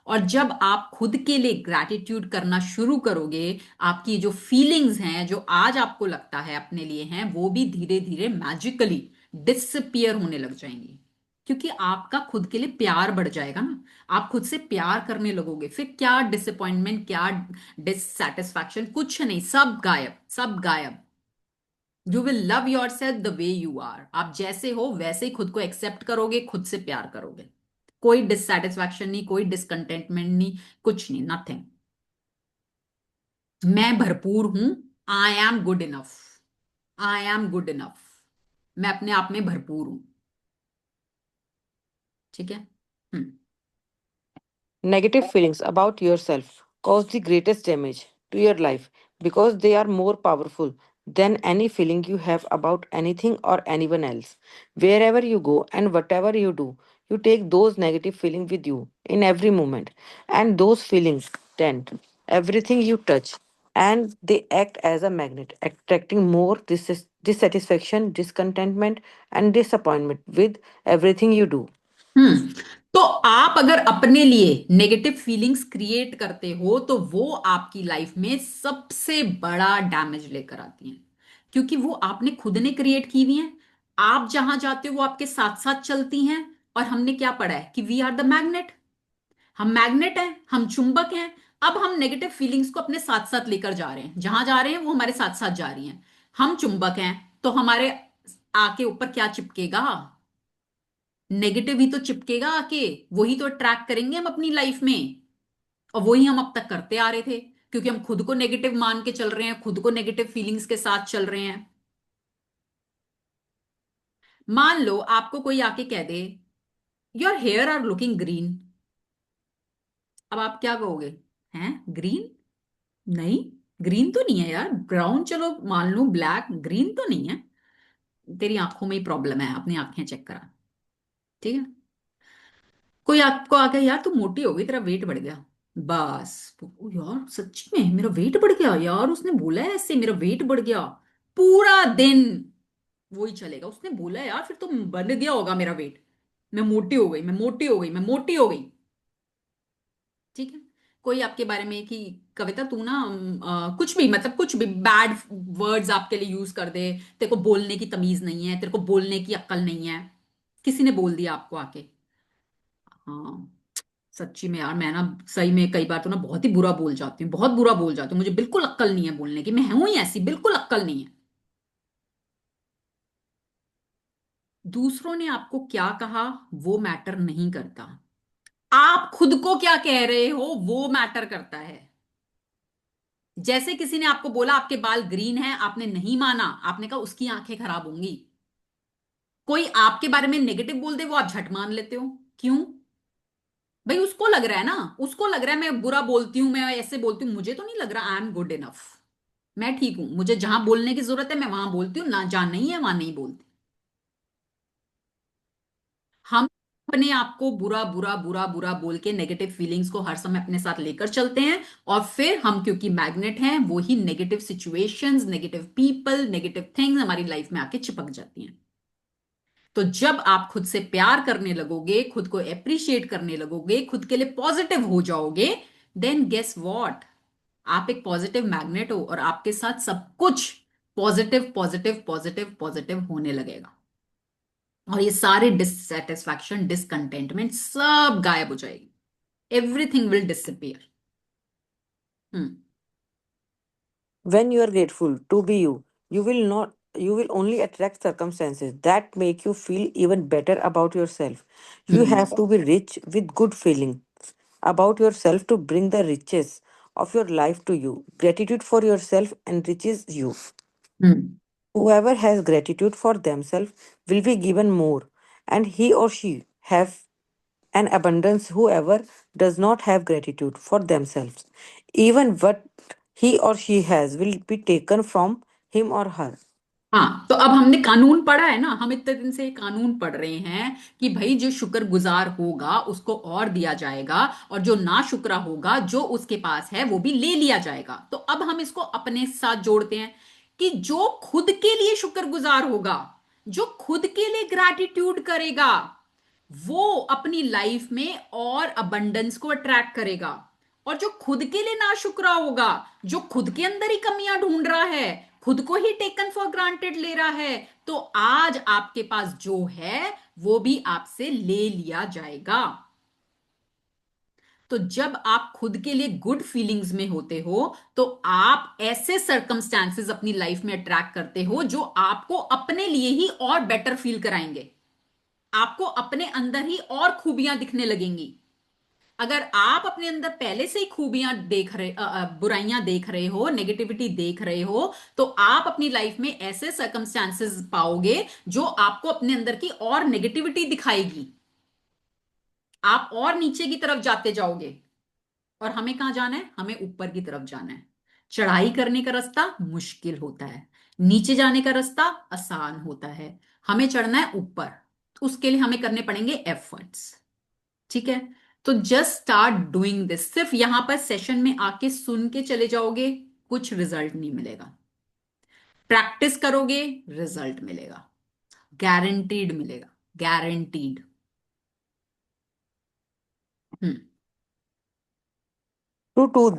और जब आप खुद के लिए ग्रैटिट्यूड करना शुरू करोगे, आपकी जो फीलिंग्स हैं, जो आज आपको लगता है अपने लिए हैं, वो भी धीरे धीरे मैजिकली डिसअपियर होने लग जाएंगी, क्योंकि आपका खुद के लिए प्यार बढ़ जाएगा ना। आप खुद से प्यार करने लगोगे, फिर क्या डिसअपॉइंटमेंट, क्या डिससैटिस्फैक्शन, कुछ नहीं, सब गायब, सब गायब। You will love yourself the way you are, आप जैसे हो वैसे ही खुद को एक्सेप्ट करोगे, खुद से प्यार करोगे। कोई डिससेटिस्फैक्शन नहीं, कोई डिसकंटेंटमेंट नहीं, कुछ नहीं, नथिंग। मैं भरपूर हूं, I am good enough, I am good enough, मैं अपने आप में भरपूर हूं। ठीक है। हम्म। Negative feelings about yourself cause the greatest damage to your life because they are more powerful than any feeling you have about anything or anyone else. Wherever you go and whatever you do, you take those negative feelings with you in every moment, and those feelings tend everything you touch, and they act as a magnet, attracting more dissatisfaction, discontentment, and disappointment with everything you do. हम्म। तो आप अगर अपने लिए negative feelings create करते हो, तो वो आपकी लाइफ में सबसे बड़ा डैमेज लेकर आती हैं, क्योंकि वो आपने खुद ने क्रिएट की हुई हैं। आप जहां जाते हो वो आपके साथ साथ चलती हैं। और हमने क्या पढ़ा है कि वी आर द मैग्नेट, हम मैग्नेट हैं, हम चुंबक हैं। अब हम नेगेटिव फीलिंग्स को अपने साथ साथ लेकर जा रहे हैं, जहां जा रहे हैं वो हमारे साथ साथ जा रही हैं। हम चुंबक हैं, तो हमारे आके ऊपर क्या चिपकेगा, नेगेटिव ही तो चिपकेगा आके, वही तो अट्रैक्ट करेंगे हम अपनी लाइफ में। और वही हम अब तक करते आ रहे थे, क्योंकि हम खुद को नेगेटिव मान के चल रहे हैं, खुद को नेगेटिव फीलिंग्स के साथ चल रहे हैं। मान लो आपको कोई आके कह दे your hair are looking green, अब आप क्या कहोगे? हैं, ग्रीन? नहीं, ग्रीन तो नहीं है यार, ब्राउन चलो मान लो, ब्लैक, ग्रीन तो नहीं है, तेरी आंखों में ही प्रॉब्लम है, अपनी आंखें चेक करा। ठीक है। कोई आपको आ गया, यार तू मोटी हो गई, तेरा वेट बढ़ गया, बस ओ यार सच्ची में मेरा वेट बढ़ गया यार, उसने बोला है ऐसे मेरा वेट बढ़ गया, पूरा दिन वही चलेगा, उसने बोला है यार, फिर तो बढ़ गया होगा मेरा वेट, मैं मोटी हो गई, मैं मोटी हो गई, मैं मोटी हो गई। ठीक है। कोई आपके बारे में कि कविता तू ना कुछ भी, मतलब कुछ भी बैड वर्ड्स आपके लिए यूज कर दे, तेरे को बोलने की तमीज नहीं है, तेरे को बोलने की अक्ल नहीं है, किसी ने बोल दिया आपको आके। हाँ, सच्ची में यार मैं ना सही में कई बार तो ना बहुत ही बुरा बोल जाती हूँ, बहुत बुरा बोल जाती हूँ, मुझे बिल्कुल अक्ल नहीं है बोलने की, मैं हूं ही ऐसी, बिल्कुल अक्ल नहीं है। दूसरों ने आपको क्या कहा वो मैटर नहीं करता, आप खुद को क्या कह रहे हो वो मैटर करता है। जैसे किसी ने आपको बोला आपके बाल ग्रीन हैं, आपने नहीं माना, आपने कहा उसकी आंखें खराब होंगी। कोई आपके बारे में नेगेटिव बोल दे, वो आप झट मान लेते हो। क्यों? भाई उसको लग रहा है ना, उसको लग रहा है मैं बुरा बोलती हूं, मैं ऐसे बोलती हूँ, मुझे तो नहीं लग रहा आई एम गुड इनफ, मैं ठीक हूं, मुझे जहां बोलने की जरूरत है मैं वहां बोलती हूँ, ना जहां नहीं है वहां नहीं बोलती। हम अपने आप को बुरा बुरा बुरा बुरा बोल के नेगेटिव फीलिंग्स को हर समय अपने साथ लेकर चलते हैं, और फिर हम क्योंकि मैग्नेट हैं, वो ही negative situations, negative people, negative things हमारी लाइफ में आके चिपक जाती हैं। तो जब आप खुद से प्यार करने लगोगे, खुद को अप्रिशिएट करने लगोगे, खुद के लिए पॉजिटिव हो जाओगे, देन गेस व्हाट, आप एक पॉजिटिव मैग्नेट हो, और आपके साथ सब कुछ पॉजिटिव पॉजिटिव पॉजिटिव पॉजिटिव होने लगेगा, और ये सारे डिससेटिस्फैक्शन, डिसकंटेंटमेंट सब गायब हो जाएगी। Everything will disappear. Hmm. When you are grateful to be you, you will only attract circumstances that make you feel even better about yourself. You hmm. have to be rich with good feelings about yourself to bring the riches of your life to you. Gratitude for yourself enriches you. Hmm. Whoever has gratitude for themselves will be given more, and he or she have an abundance. Whoever does not have gratitude for themselves, even what he or she has will be taken from him or her. हाँ, तो अब हमने कानून पढ़ा है ना, हम इतने दिन से ये कानून पढ़ रहे हैं कि भाई जो शुक्रगुजार होगा उसको और दिया जाएगा, और जो ना शुक्रा होगा जो उसके पास है वो भी ले लिया जाएगा। तो अब हम इसको अपने साथ जोड़ते हैं कि जो खुद के लिए शुक्रगुजार होगा, जो खुद के लिए ग्रैटिट्यूड करेगा, वो अपनी लाइफ में और अबंडेंस को अट्रैक्ट करेगा। और जो खुद के लिए नाशुक्रा होगा, जो खुद के अंदर ही कमियां ढूंढ रहा है, खुद को ही टेकन फॉर ग्रांटेड ले रहा है, तो आज आपके पास जो है वो भी आपसे ले लिया जाएगा। तो जब आप खुद के लिए गुड फीलिंग्स में होते हो, तो आप ऐसे सर्कमस्टांसेस अपनी लाइफ में अट्रैक्ट करते हो जो आपको अपने लिए ही और बेटर फील कराएंगे, आपको अपने अंदर ही और खूबियां दिखने लगेंगी। अगर आप अपने अंदर पहले से ही खूबियां देख रहे, बुराइयां देख रहे हो, नेगेटिविटी देख रहे हो, तो आप अपनी लाइफ में ऐसे सर्कमस्टांसेस पाओगे जो आपको अपने अंदर की और नेगेटिविटी दिखाएगी, आप और नीचे की तरफ जाते जाओगे। और हमें कहां जाना है? हमें ऊपर की तरफ जाना है। चढ़ाई करने का रास्ता मुश्किल होता है, नीचे जाने का रास्ता आसान होता है। हमें चढ़ना है ऊपर, उसके लिए हमें करने पड़ेंगे एफर्ट्स। ठीक है? तो जस्ट स्टार्ट डूइंग दिस। सिर्फ यहां पर सेशन में आके सुन के चले जाओगे, कुछ रिजल्ट नहीं मिलेगा। प्रैक्टिस करोगे, रिजल्ट मिलेगा, गारंटीड मिलेगा, guaranteed. Hmm. To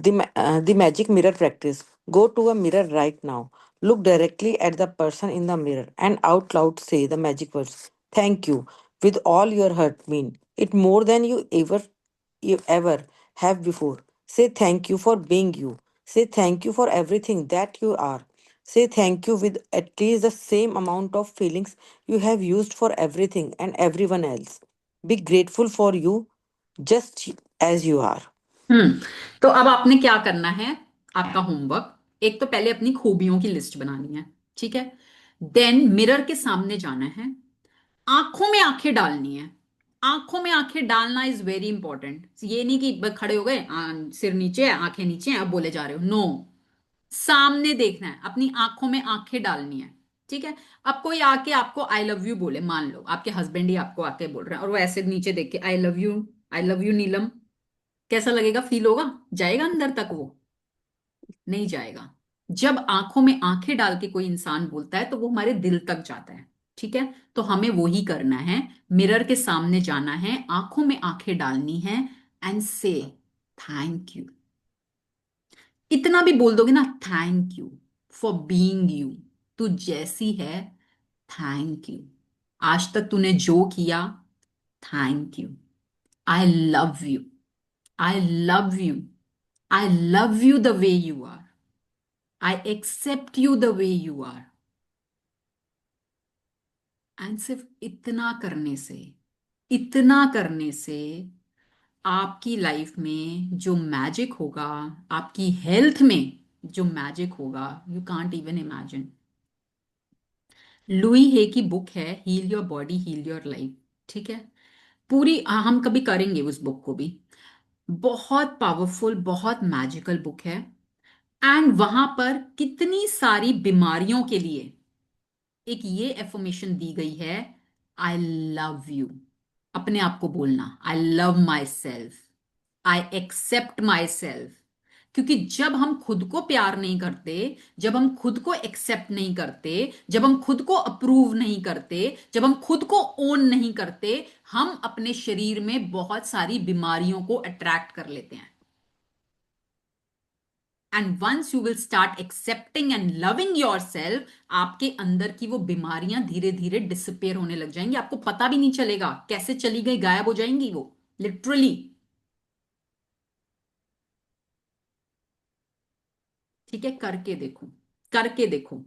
the magic mirror practice, go to a mirror right now. Look directly at the person in the mirror and out loud say the magic words. Thank you with all your heart. Mean it more than you ever have before. Say thank you for being you. Say thank you for everything that you are. Say thank you with at least the same amount of feelings you have used for everything and everyone else. Be grateful for you just as you are. हम्म। तो अब आपने क्या करना है? आपका homework, एक तो पहले अपनी खूबियों की लिस्ट बनानी है। ठीक है? देन मिरर के सामने जाना है, आंखों में आंखें डालनी है। आंखों में आंखें डालना इज वेरी इंपॉर्टेंट। ये नहीं कि बस खड़े हो गए, सिर नीचे है, आंखें नीचे हैं, अब बोले जा रहे हो, नो। सामने देखना है, अपनी आंखों में आंखें डालनी है। ठीक है? अब कोई आके आपको आई लव यू बोले, मान लो आपके हस्बैंड ही आपको आके बोल रहे हैं, और वो ऐसे नीचे देख के I love you, I love you Neelam, कैसा लगेगा? फील होगा? जाएगा अंदर तक? वो नहीं जाएगा। जब आंखों में आंखें डाल के कोई इंसान बोलता है तो वो हमारे दिल तक जाता है। ठीक है? तो हमें वो ही करना है। मिरर के सामने जाना है, आंखों में आंखें डालनी है, एंड से थैंक यू। इतना भी बोल दोगे ना, thank you for being you, तू जैसी है, थैंक यू, आज तक तूने जो किया, thank you, I love you, I love you, I love you the way you are, I accept you the way you are. And सिर्फ इतना करने से, इतना करने से आपकी लाइफ में जो मैजिक होगा, आपकी हेल्थ में जो मैजिक होगा, you can't even imagine. Louise Hay की बुक है heal your body heal your life, ठीक है? पूरी हम कभी करेंगे उस बुक को भी। बहुत पावरफुल, बहुत मैजिकल बुक है। एंड वहां पर कितनी सारी बीमारियों के लिए एक ये एफर्मेशन दी गई है, आई लव यू। अपने आप को बोलना, I love myself, I accept myself. क्योंकि जब हम खुद को प्यार नहीं करते, जब हम खुद को एक्सेप्ट नहीं करते, जब हम खुद को अप्रूव नहीं करते, जब हम खुद को ओन नहीं करते, हम अपने शरीर में बहुत सारी बीमारियों को अट्रैक्ट कर लेते हैं। And once you will start accepting and loving yourself, आपके अंदर की वो बीमारियां धीरे धीरे डिसअपेयर होने लग जाएंगी। आपको पता भी नहीं चलेगा कैसे चली गई, गायब हो जाएंगी वो, लिटरली। ठीक है, करके देखो, करके देखो।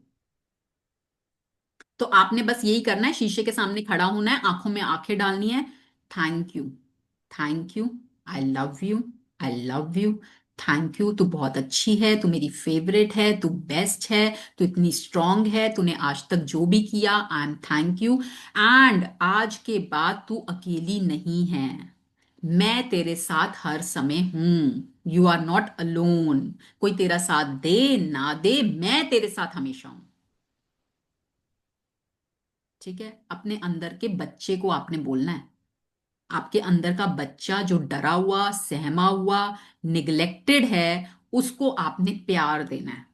तो आपने बस यही करना है, शीशे के सामने खड़ा होना है, आंखों में आंखें डालनी है। Thank you, thank you, I love you, I love you, thank you, तू बहुत अच्छी है, तू मेरी फेवरेट है, तू बेस्ट है, तू इतनी स्ट्रांग है, तूने आज तक जो भी किया, I am thank you. And आज के बाद तू अकेली नहीं है, मैं तेरे साथ हर समय हूं। You are not alone. कोई तेरा साथ दे ना दे, मैं तेरे साथ हमेशा हूं। ठीक है? अपने अंदर के बच्चे को आपने बोलना है। आपके अंदर का बच्चा जो डरा हुआ, सहमा हुआ, निग्लेक्टेड है, उसको आपने प्यार देना है।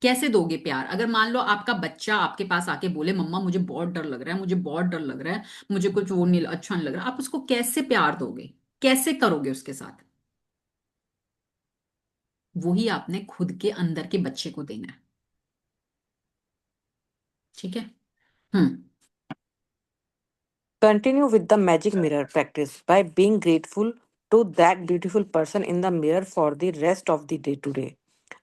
कैसे दोगे प्यार? अगर मान लो आपका बच्चा आपके पास आके बोले, मम्मा मुझे बहुत डर लग रहा है, मुझे बहुत डर लग रहा है, मुझे कुछ वो नहीं, अच्छा नहीं लग रहा, आप उसको कैसे प्यार दोगे? कैसे करोगे उसके साथ? वही आपने खुद के अंदर के बच्चे को देना है। ठीक है? हम्म। Continue with the magic mirror practice by being grateful to that beautiful person in the mirror for the rest of the day today.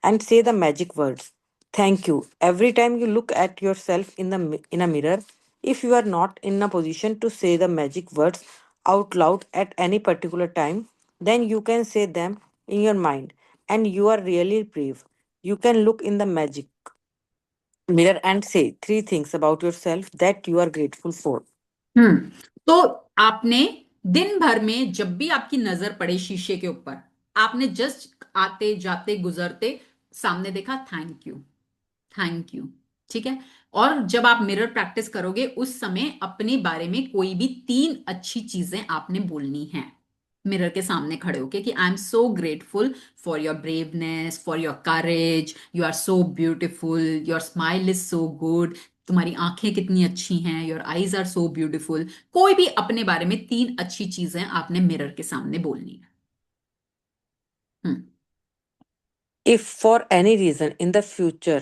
And say the magic words. Thank you. Every time you look at yourself in a mirror, if you are not in a position to say the magic words out loud at any particular time, then you can say them in your mind and you are really brave. You can look in the magic mirror and say three things about yourself that you are grateful for. हम्म। तो आपने दिन भर में जब भी आपकी नजर पड़े शीशे के ऊपर, आपने जस्ट आते जाते गुजरते सामने देखा, थैंक यू, थैंक यू। ठीक है? और जब आप मिरर प्रैक्टिस करोगे उस समय अपने बारे में कोई भी तीन अच्छी चीजें आपने बोलनी है, मिरर के सामने खड़े होके, कि I am so grateful for your braveness, for your courage, you are so beautiful, your smile is so good, तुम्हारी आंखें कितनी अच्छी हैं, your eyes are so beautiful. कोई भी अपने बारे में तीन अच्छी चीजें आपने मिरर के सामने बोलनी है। हम्म। If for any reason in the future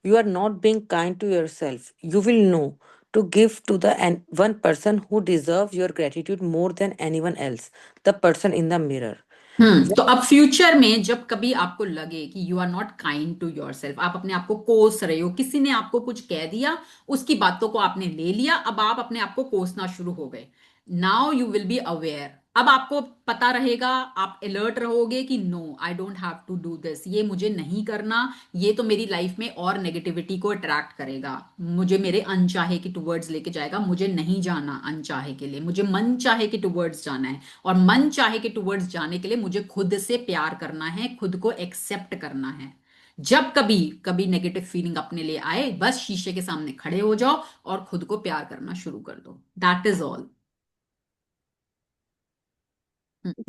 you are not being kind to yourself, you will know to give to the one person who deserves your gratitude more than anyone else, the person in the mirror. तो अब future में जब कभी आपको लगे कि you are not kind to yourself, आप अपने आप को कोस रहे हो, किसी ने आपको कुछ कह दिया, उसकी बातों को आपने ले लिया, अब आप अपने आप को कोसना शुरू हो गए। Now you will be aware. अब आपको पता रहेगा, आप अलर्ट रहोगे कि no, I don't have to do this, ये मुझे नहीं करना, ये तो मेरी लाइफ में और नेगेटिविटी को अट्रैक्ट करेगा, मुझे मेरे अनचाहे के टुवर्ड्स लेके जाएगा, मुझे नहीं जाना अनचाहे के लिए, मुझे मन चाहे के टुवर्ड्स जाना है। और मन चाहे के टुवर्ड्स जाने के लिए मुझे खुद से प्यार करना है, खुद को एक्सेप्ट करना है। जब कभी कभी नेगेटिव फीलिंग अपने लिए आए, बस शीशे के सामने खड़े हो जाओ और खुद को प्यार करना शुरू कर दो। That is all.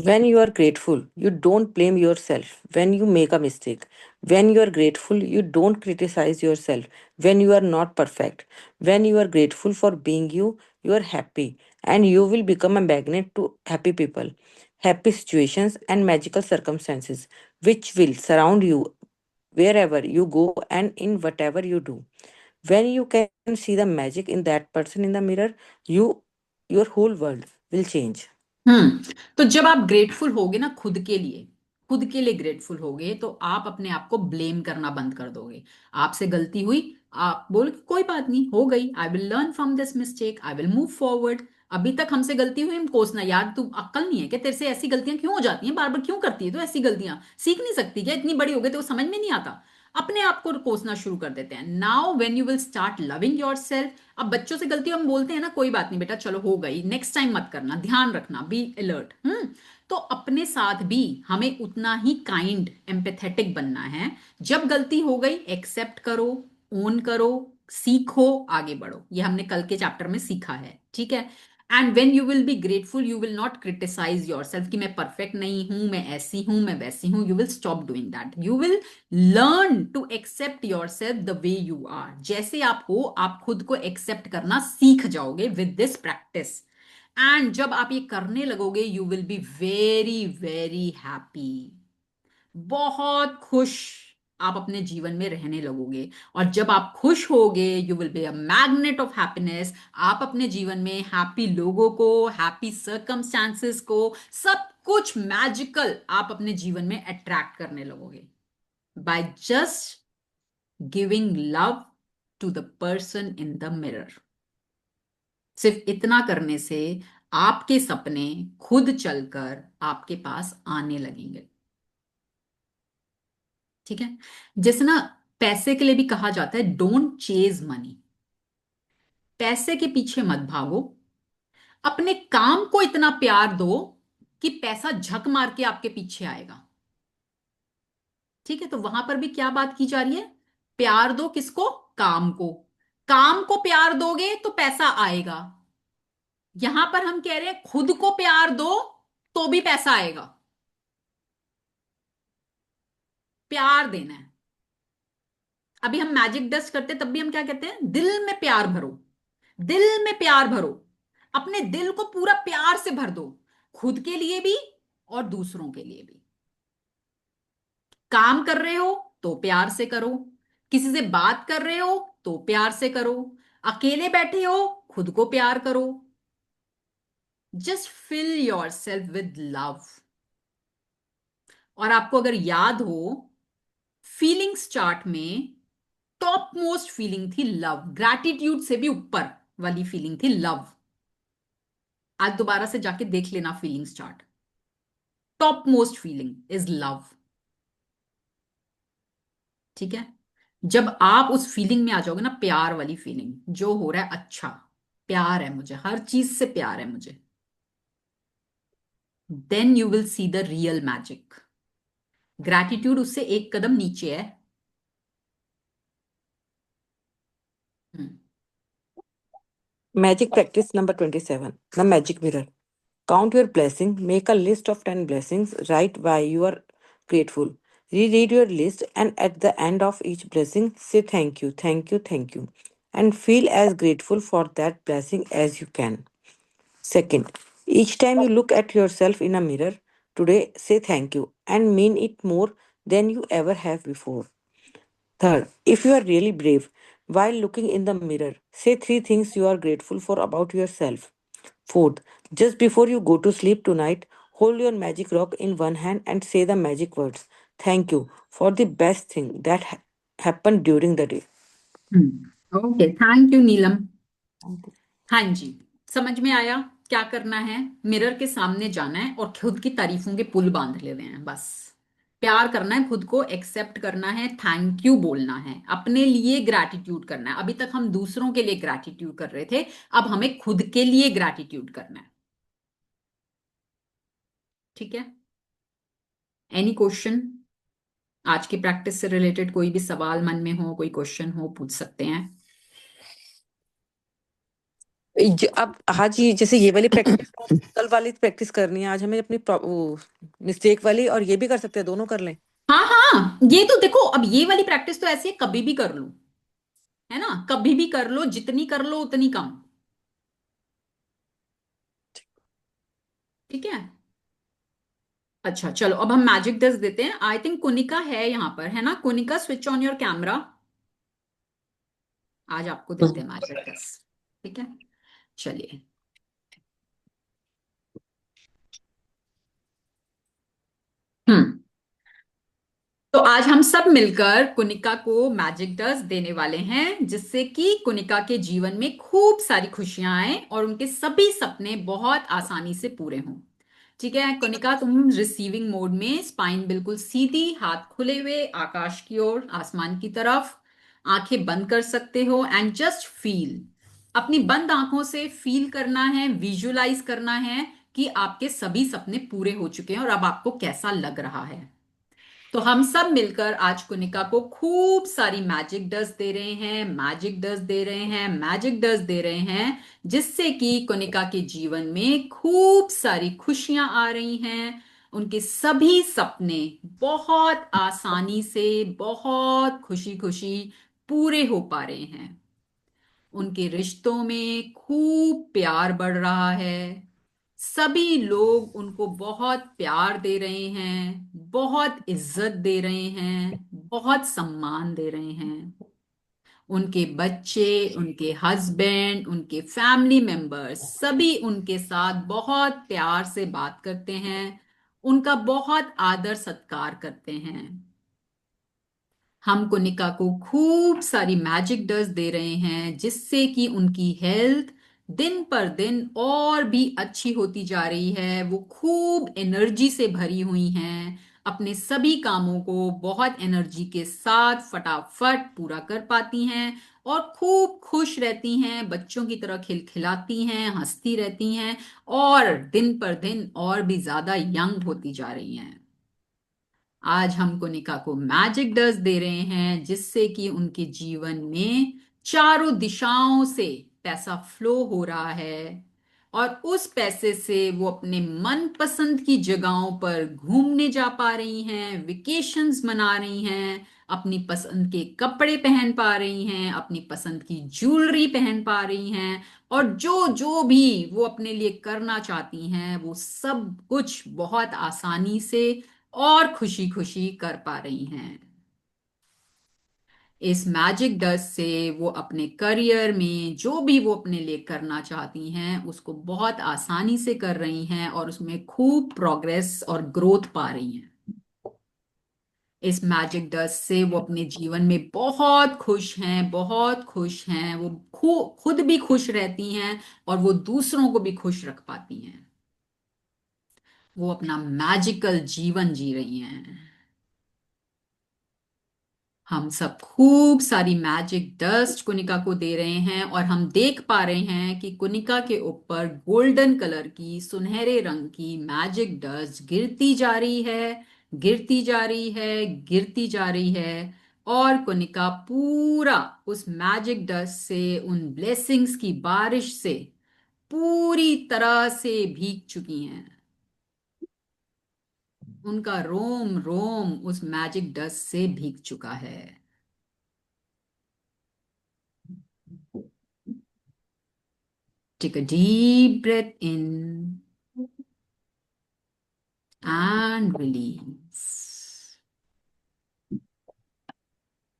When you are grateful, you don't blame yourself when you make a mistake. When you are grateful, you don't criticize yourself when you are not perfect. When you are grateful for being you, you are happy and you will become a magnet to happy people, happy situations, and magical circumstances which will surround you wherever you go and in whatever you do. When you can see the magic in that person in the mirror, your whole world will change. तो जब आप grateful होगे ना खुद के लिए grateful होगे, तो आप अपने आप को ब्लेम करना बंद कर दोगे। आपसे गलती हुई, आप बोल कोई बात नहीं, हो गई, I will learn from this mistake, I will move forward. अभी तक हमसे गलती हुई हम कोसना, यार तू अक्ल नहीं है क्या, तेरे से ऐसी गलतियां क्यों हो जाती हैं, बार बार क्यों करती है तो ऐसी गलतियां, सीख नहीं सकती क्या, इतनी बड़ी हो गई तो समझ में नहीं आता, अपने आप को कोसना शुरू कर देते हैं। Now when you will start loving your self, अब बच्चों से गलती हम बोलते हैं ना, कोई बात नहीं बेटा चलो हो गई, नेक्स्ट टाइम मत करना, ध्यान रखना, बी अलर्ट। तो अपने साथ भी हमें उतना ही काइंड एम्पैथेटिक बनना है। जब गलती हो गई एक्सेप्ट करो, ओन करो, सीखो, आगे बढ़ो, ये हमने कल के चैप्टर में सीखा है, ठीक है। And when you will be grateful you will not criticise yourself कि मैं परफेक्ट नहीं हूं, मैं ऐसी हूं, मैं वैसी हूं, you will stop doing that, you will learn to accept yourself the way you are, जैसे आप हो आप खुद को एक्सेप्ट करना सीख जाओगे विद दिस प्रैक्टिस। एंड जब आप ये करने लगोगे you will be very very happy, बहुत खुश आप अपने जीवन में रहने लगोगे। और जब आप खुश होगे you will be a magnet of happiness, आप अपने जीवन में हैप्पी लोगों को, हैप्पी सर्कमस्टांसेस को, सब कुछ मैजिकल आप अपने जीवन में अट्रैक्ट करने लगोगे by just giving love to the person in the mirror. सिर्फ इतना करने से आपके सपने खुद चलकर आपके पास आने लगेंगे, ठीक है। जैसे ना पैसे के लिए भी कहा जाता है डोंट चेज मनी, पैसे के पीछे मत भागो, अपने काम को इतना प्यार दो कि पैसा झक मार के आपके पीछे आएगा, ठीक है। तो वहां पर भी क्या बात की जा रही है, प्यार दो किसको, काम को, काम को प्यार दोगे तो पैसा आएगा। यहां पर हम कह रहे हैं खुद को प्यार दो तो भी पैसा आएगा, प्यार देना है। अभी हम मैजिक डस्ट करते तब भी हम क्या कहते हैं, दिल में प्यार भरो, दिल में प्यार भरो, अपने दिल को पूरा प्यार से भर दो, खुद के लिए भी और दूसरों के लिए भी। काम कर रहे हो तो प्यार से करो, किसी से बात कर रहे हो तो प्यार से करो, अकेले बैठे हो खुद को प्यार करो, just fill yourself with love. और आपको अगर याद हो फीलिंग्स चार्ट में टॉप मोस्ट फीलिंग थी लव, ग्रैटिट्यूड से भी ऊपर वाली फीलिंग थी लव। आज दोबारा से जाके देख लेना feelings chart, top most feeling is love, ठीक है। जब आप उस फीलिंग में आ जाओगे ना, प्यार वाली फीलिंग, जो हो रहा है अच्छा, प्यार है मुझे, हर चीज से प्यार है मुझे, then you will see the real magic. Gratitude उससे एक कदम नीचे है। Hmm. Magic practice number 27. The magic mirror. Count your blessing. Make a list of 10 blessings. Write why you are grateful. Reread your list and at the end of each blessing, say thank you, thank you, thank you. And feel as grateful for that blessing as you can. Second, each time you look at yourself in a mirror, today say thank you and mean it more than you ever have before. Third, if you are really brave, while looking in the mirror, say three things you are grateful for about yourself. Fourth, just before you go to sleep tonight, hold your magic rock in one hand and say the magic words. Thank you for the best thing that happened during the day. Okay, thank you Neelam. हाँ जी, समझ में आया क्या करना है, mirror के सामने जाना है और खुद की तारीफों के पुल बांध लेने हैं, बस प्यार करना है, खुद को एक्सेप्ट करना है, थैंक यू बोलना है, अपने लिए ग्रैटिट्यूड करना है। अभी तक हम दूसरों के लिए ग्रैटिट्यूड कर रहे थे, अब हमें खुद के लिए ग्रैटिट्यूड करना है, ठीक है। एनी क्वेश्चन, आज की प्रैक्टिस से रिलेटेड कोई भी सवाल मन में हो, कोई क्वेश्चन हो, पूछ सकते हैं। अब आज ये जैसे ये वाली प्रैक्टिस कल वाली प्रैक्टिस करनी है, आज हमें अपनी मिस्टेक वाली और ये भी कर सकते हैं, दोनों कर लें। हाँ हाँ, ये तो देखो, अब ये वाली प्रैक्टिस तो ऐसी है कभी भी कर लो, है ना, कभी भी कर लो, जितनी कर लो उतनी कम, ठीक है। अच्छा चलो, अब हम मैजिक दस देते हैं, आई थिंक कुनिका है यहाँ पर, है ना, Kunika switch on your camera, आज आपको देते हैं मैजिक दस, ठीक है। चलिए, हम्म, तो आज आज हम सब मिलकर कुनिका को मैजिक डस्ट देने वाले हैं, जिससे कि कुनिका के जीवन में खूब सारी खुशियां आए और उनके सभी सपने बहुत आसानी से पूरे हों। ठीक है कुनिका, तुम रिसीविंग मोड में, स्पाइन बिल्कुल सीधी, हाथ खुले हुए आकाश की ओर, आसमान की तरफ, आंखें बंद कर सकते हो एंड जस्ट फील। अपनी बंद आंखों से फील करना है, विजुलाइज करना है कि आपके सभी सपने पूरे हो चुके हैं और अब आपको कैसा लग रहा है। तो हम सब मिलकर आज कुनिका को खूब सारी मैजिक डस्ट दे रहे हैं, मैजिक डस्ट दे रहे हैं, मैजिक डस्ट दे रहे हैं, जिससे कि कुनिका के जीवन में खूब सारी खुशियां आ रही हैं। उनके सभी सपने बहुत आसानी से, बहुत खुशी खुशी पूरे हो पा रहे हैं। उनके रिश्तों में खूब प्यार बढ़ रहा है। सभी लोग उनको बहुत प्यार दे रहे हैं, बहुत इज्जत दे रहे हैं, बहुत सम्मान दे रहे हैं। उनके बच्चे, उनके हस्बैंड, उनके फैमिली मेंबर्स सभी उनके साथ बहुत प्यार से बात करते हैं, उनका बहुत आदर सत्कार करते हैं। हम कुनिका को खूब सारी मैजिक डस्ट दे रहे हैं, जिससे कि उनकी हेल्थ दिन पर दिन और भी अच्छी होती जा रही है। वो खूब एनर्जी से भरी हुई हैं, अपने सभी कामों को बहुत एनर्जी के साथ फटाफट पूरा कर पाती हैं और खूब खुश रहती हैं, बच्चों की तरह खिलखिलाती हैं, हंसती रहती हैं और दिन पर दिन और भी ज्यादा यंग होती जा रही हैं। आज हम कुनिका को मैजिक डस्ट दे रहे हैं, जिससे कि उनके जीवन में चारों दिशाओं से पैसा फ्लो हो रहा है और उस पैसे से वो अपने मनपसंद की जगहों पर घूमने जा पा रही हैं, वेकेशंस मना रही हैं, अपनी पसंद के कपड़े पहन पा रही हैं, अपनी पसंद की ज्वेलरी पहन पा रही हैं और जो जो भी वो अपने लिए करना चाहती हैं वो सब कुछ बहुत आसानी से और खुशी खुशी कर पा रही हैं। इस मैजिक डस्ट से वो अपने करियर में जो भी वो अपने लिए करना चाहती हैं उसको बहुत आसानी से कर रही हैं और उसमें खूब प्रोग्रेस और ग्रोथ पा रही हैं। इस मैजिक डस्ट से वो अपने जीवन में बहुत खुश हैं, बहुत खुश हैं। वो खुद भी खुश रहती हैं और वो दूसरों को भी खुश रख पाती हैं। वो अपना मैजिकल जीवन जी रही हैं। हम सब खूब सारी मैजिक डस्ट कुनिका को दे रहे हैं और हम देख पा रहे हैं कि कुनिका के ऊपर गोल्डन कलर की, सुनहरे रंग की मैजिक डस्ट गिरती जा रही है, गिरती जा रही है, गिरती जा रही है और कुनिका पूरा उस मैजिक डस्ट से, उन ब्लेसिंग्स की बारिश से पूरी तरह से भीग चुकी हैं। उनका रोम रोम उस मैजिक डस्ट से भीग चुका है। Take a deep breath in and release.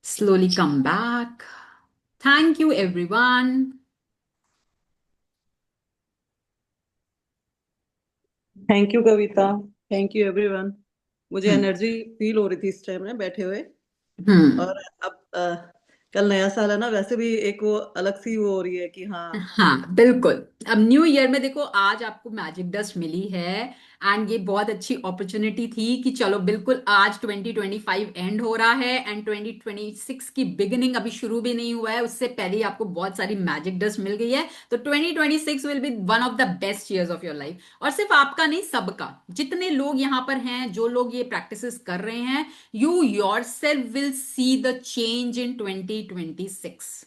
Slowly come back. Thank you, everyone. Thank you Kavita. Thank you everyone. मुझे हम्म एनर्जी फील हो रही थी इस टाइम में बैठे हुए। हम्म और अब कल नया साल है ना, वैसे भी एक वो अलग सी वो हो रही है कि हाँ। हाँ बिल्कुल। अब न्यू ईयर में देखो, आज आपको मैजिक डस्ट मिली है एंड ये बहुत अच्छी अपॉर्चुनिटी थी कि चलो बिल्कुल आज 2025 एंड हो रहा है एंड 2026 की बिगिनिंग अभी शुरू भी नहीं हुआ है, उससे पहले ही आपको बहुत सारी मैजिक डस्ट मिल गई है। तो 2026 will be one of the best years of your life. और सिर्फ आपका नहीं, सबका, जितने लोग यहाँ पर हैं, जो लोग ये प्रैक्टिसेस कर रहे हैं, you yourself will see the change in 2026।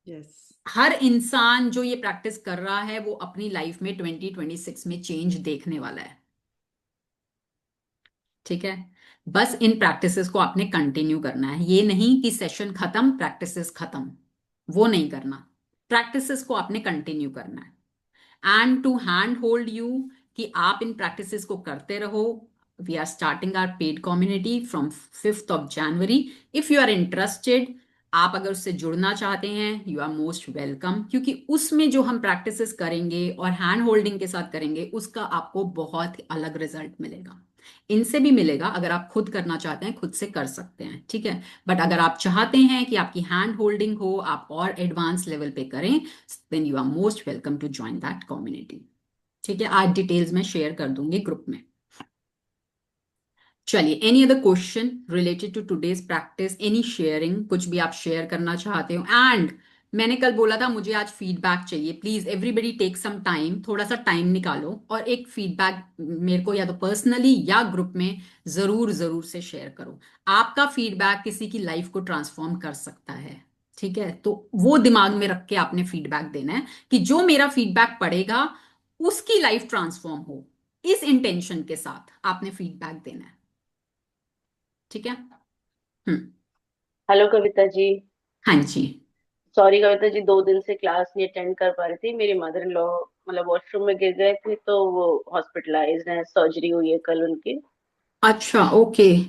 Yes. हर इंसान जो ये प्रैक्टिस कर रहा है वो अपनी लाइफ में 2026 में चेंज देखने वाला है। ठीक है, बस इन प्रैक्टिसेस को आपने कंटिन्यू करना है। ये नहीं कि सेशन खत्म, प्रैक्टिसेस खत्म, वो नहीं करना। प्रैक्टिसेस को आपने कंटिन्यू करना है and to hand hold you कि आप इन प्रैक्टिसेस को करते रहो। We are starting our paid community from 5th of January। If you are interested, आप अगर उससे जुड़ना चाहते हैं, यू आर मोस्ट वेलकम, क्योंकि उसमें जो हम प्रैक्टिसेस करेंगे और हैंड होल्डिंग के साथ करेंगे उसका आपको बहुत अलग रिजल्ट मिलेगा। इनसे भी मिलेगा। अगर आप खुद करना चाहते हैं खुद से कर सकते हैं, ठीक है। बट अगर आप चाहते हैं कि आपकी हैंड होल्डिंग हो, आप और एडवांस लेवल पे करें, then you are most welcome to join that community. ठीक है, आज डिटेल्स में शेयर कर दूंगी ग्रुप में। चलिए, any other question related to today's practice, any sharing, कुछ भी आप शेयर करना चाहते हो। एंड मैंने कल बोला था मुझे आज फीडबैक चाहिए। Please everybody take some time, थोड़ा सा टाइम निकालो और एक फीडबैक मेरे को या तो पर्सनली या ग्रुप में जरूर जरूर से शेयर करो। आपका फीडबैक किसी की लाइफ को ट्रांसफॉर्म कर सकता है, ठीक है। तो वो दिमाग में रख के आपने फीडबैक देना है कि जो मेरा फीडबैक पढ़ेगा उसकी लाइफ ट्रांसफॉर्म हो। इस इंटेंशन के साथ आपने फीडबैक देना है, ठीक है। हम्म। हेलो कविता जी। हाँ जी। सॉरी कविता जी, 2 दिन से क्लास नहीं अटेंड कर पा रही थी। मेरी मदर इन लॉ मतलब वॉशरूम में गिर गए थे, तो वो हॉस्पिटलाइज्ड हैं, सर्जरी हुई है कल उनकी। अच्छा, ओके। एक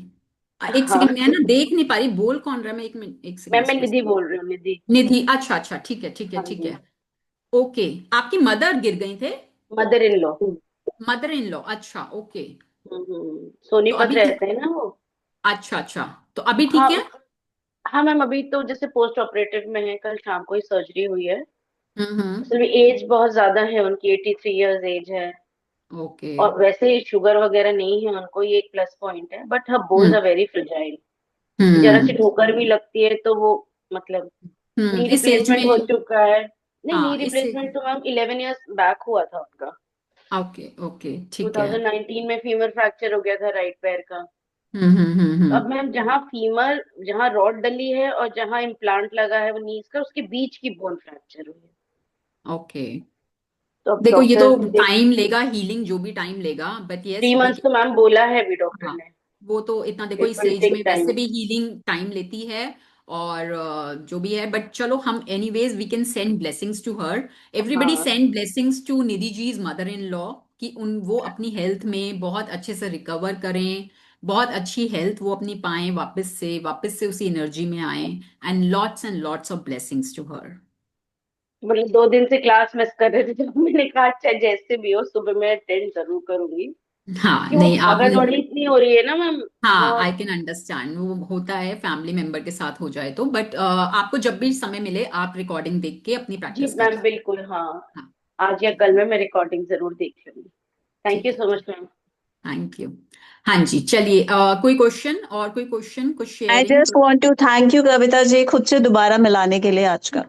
हाँ सेकंड, मैं ना देख नहीं पा रही, बोल कौन रहा है। मैं एक मिनट, एक सेकंड, मैं एक्सक्यूज। निधि बोल रही हूँ, निधि। निधि, अच्छा अच्छा, ठीक है ठीक है हाँ ठीक जी। है। ओके, आपकी मदर गिर गई थे। Mother in law. Mother in law, अच्छा ओके। तो सोनीपत अभी ठीक। रहते हैं ना वो। अच्छा अच्छा, तो अभी ठीक हाँ। है। हाँ मैम, अभी तो जैसे पोस्ट ऑपरेटिव में है, कल शाम को ही सर्जरी हुई है। हम्म। असल में एज बहुत ज्यादा है उनकी, 83 ईयर्स एज है। ओके। और वैसे ही शुगर वगैरह नहीं है उनको, ये एक प्लस पॉइंट है। But her bones hmm are very fragile. जरा सी हम्म ठोकर भी लगती है तो वो मतलब नी इस एज में। रिप्लेसमेंट हो चुका है। नहीं, नी हाँ, इस एज। रिप्लेसमेंट तो मैम 11 ईयर्स बैक हुआ था उनका। ओके ओके, ठीक है। 2019 में फीमर फ्रैक्चर हो गया था राइट पैर का। तो अब हम्म। मैम जहाँ फीमर, जहाँ रॉड डली है और जहाँ इम्प्लांट लगा है वो नीज का, उसके बीच की बोन फ्रैक्चर हुई है। ओके, तो अब देखो ये तो डॉक्टर्स देख। टाइम लेगा, हीलिंग जो भी टाइम लेगा, बट यस 3 मंथ्स तो मैम बोला है अभी डॉक्टर हाँ, ने। वो तो इतना देखो इट इस विल एज में टेक वैसे टाइम। भी हीलिंग टाइम लेती है। और जो भी है, बट चलो हम anyways we can send blessings to her. Everybody हाँ send blessings to Nidhi ji's mother in law, कि उन वो अपनी हेल्थ में बहुत अच्छे से रिकवर करें, बहुत अच्छी हेल्थ वो अपनी पाएं, वापस से उसी एनर्जी में आए। And lots of blessings to her. मतलब 2 दिन से क्लास मिस कर रहे थे, तो मैंने कहा अच्छा जैसे भी हो सुबह मैं अटेंड जरूर करूंगी। हाँ कि वो नहीं, भागा आपने। दौड़ी इतनी हो रही है ना मैम। हाँ, आई बहुत। कैन अंडरस्टैंड, वो होता है फैमिली मेंबर के साथ हो जाए तो। बट आपको जब भी समय मिले आप रिकॉर्डिंग देख के अपनी जी प्रैक्टिस मैम करिए। बिल्कुल, हाँ। हाँ, आज या ठीक कल है में मैं रिकॉर्डिंग जरूर देख लूंगी। थैंक यू ठीक है सो ठीक। Much ma'am. Thank you. हाँ जी, चलिए, कोई क्वेश्चन, और कोई क्वेश्चन, कुछ I sharing? Just want to thank you Kavita ji, खुद से दोबारा मिलाने के लिए आज का।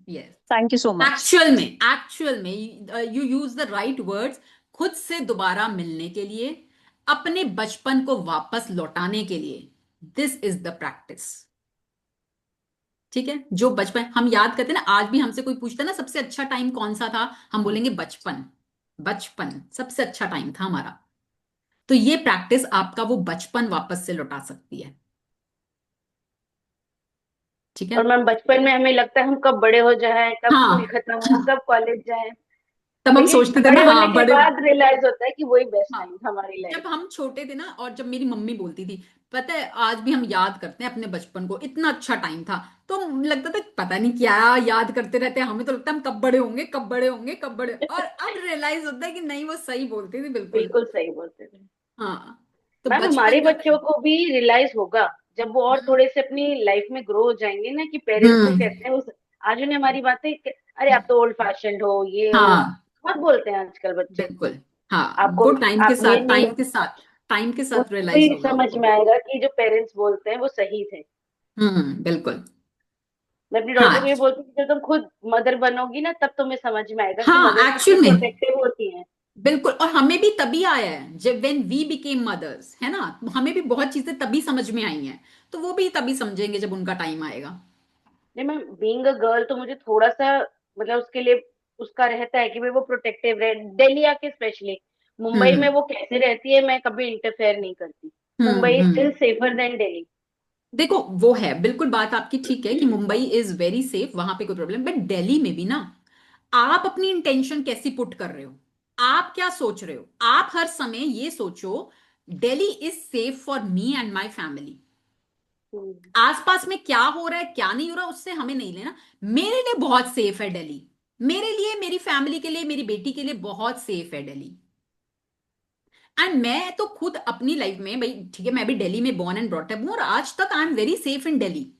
Yes, thank you so much. Actual में you use the right words. खुद से दोबारा मिलने के लिए, अपने बचपन को वापस लौटाने के लिए, दिस इज द प्रैक्टिस। ठीक है, जो बचपन हम याद करते हैं ना, आज भी हमसे कोई पूछता है ना सबसे अच्छा टाइम कौन सा था, हम बोलेंगे बचपन। बचपन सबसे अच्छा टाइम था हमारा। तो ये प्रैक्टिस आपका वो बचपन वापस से लौटा सकती है, ठीक है। और मैम बचपन में हमें लगता है हम कब बड़े हो जाए, कब स्कूल हाँ खत्म हो, कब कॉलेज जाए। तब हम लेकिन सोचते थे ना, बड़े होने हाँ के बड़े। बाद रियलाइज होता है कि वही बेस्ट हाँ, टाइम था हमारी लाइफ। जब हम छोटे थे ना, और जब मेरी मम्मी बोलती थी, पता है आज भी हम याद करते हैं अपने बचपन को, इतना अच्छा टाइम था। तो लगता था पता नहीं क्या याद करते रहते हैं, हमें तो लगता है हम कब बड़े होंगे, कब बड़े होंगे, कब बड़े। और अब रियलाइज होता है कि नहीं, वो सही बोलती थी, बिल्कुल। बिल्कुल सही बोलते थे हाँ, तो मैम। बचपन हमारे का बच्चों को भी रियलाइज होगा जब वो और हम्म थोड़े से अपनी लाइफ में ग्रो हो जाएंगे ना, कि पेरेंट्स को हम्म, कहते हैं उस। आज उन्हें हमारी बातें अरे आप तो ओल्ड फैशन हो, ये हो। हाँ बहुत बोलते हैं आजकल बच्चे। बिल्कुल। हाँ, आपको वो टाइम के आप ये साथ, नहीं, टाइम के साथ उनको रियलाइज भी होगा समझ उनको। में आएगा कि जो पेरेंट्स बोलते हैं वो सही थे। बिल्कुल। मैं अपनी डॉटर को हाँ ये बोलती हूँ कि जब तुम खुद मदर बनोगी ना, तब तुम्हें समझ में आएगा कि हाँ, मदर्स कितनी एक्चुअल में प्रोटेक्टिव होती हैं। बिल्कुल। और हमें भी तभी आया है जब व्हेन वी बिकेम मदर्स, है ना। हमें भी बहुत चीजें तभी समझ में आई हैं, तो वो भी तभी समझेंगे जब उनका टाइम आएगा। नहीं मैम, बीइंग अ गर्ल तो मुझे थोड़ा सा मतलब उसके लिए उसका रहता है कि भाई वो प्रोटेक्टिव रहे। दिल्ली आके स्पेशली, मुंबई में हम्म वो कैसे रहती है मैं कभी इंटरफेयर नहीं करती। Mumbai hmm. Still safer than Delhi. देखो वो है, बिल्कुल बात आपकी ठीक है कि मुंबई इज वेरी सेफ, वहां पे कोई प्रॉब्लम, बट दिल्ली में भी ना, आप अपनी इंटेंशन कैसी पुट कर रहे हो, आप क्या सोच रहे हो। आप हर समय ये सोचो, Delhi is safe for me and my family. आसपास में क्या हो रहा है क्या नहीं हो रहा उससे हमें नहीं लेना। मेरे लिए बहुत सेफ है दिल्ली, मेरे लिए, मेरी फैमिली के लिए, मेरी बेटी के लिए बहुत सेफ है दिल्ली। एंड मैं तो खुद अपनी लाइफ में भाई ठीक है, मैं भी दिल्ली में बॉर्न एंड ब्रॉट अप हूँ और आज तक I am very safe in Delhi.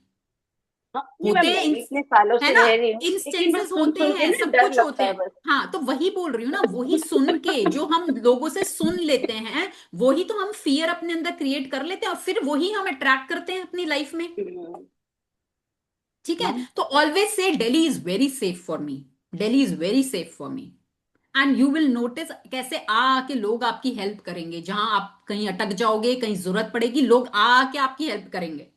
हाँ नहीं होते मैम, हैं मैं भी इतने सालों है से ना, रह रही हूँ, लेकिन बस इंस्टेंसेस सुन होते सुन के हैं, ना सब डर कुछ होते लगता है हैं। बस। हाँ, तो वही बोल रही हूँ ना, वही सुन के जो हम लोगों से सुन लेते हैं, वही तो हम फियर अपने अंदर क्रिएट कर लेते हैं और फिर वही हम अट्रैक्ट करते हैं अपनी लाइफ में। हम्म, ठीक है, मैम तो always say Delhi is very safe for me, Delhi is very safe for me. And you will notice कैसे आ आके लोग आपकी हेल्प करेंगे, जहां आप कहीं अटक जाओगे, कहीं जरूरत पड़ेगी, लोग आ आके आपकी हेल्प करेंगे।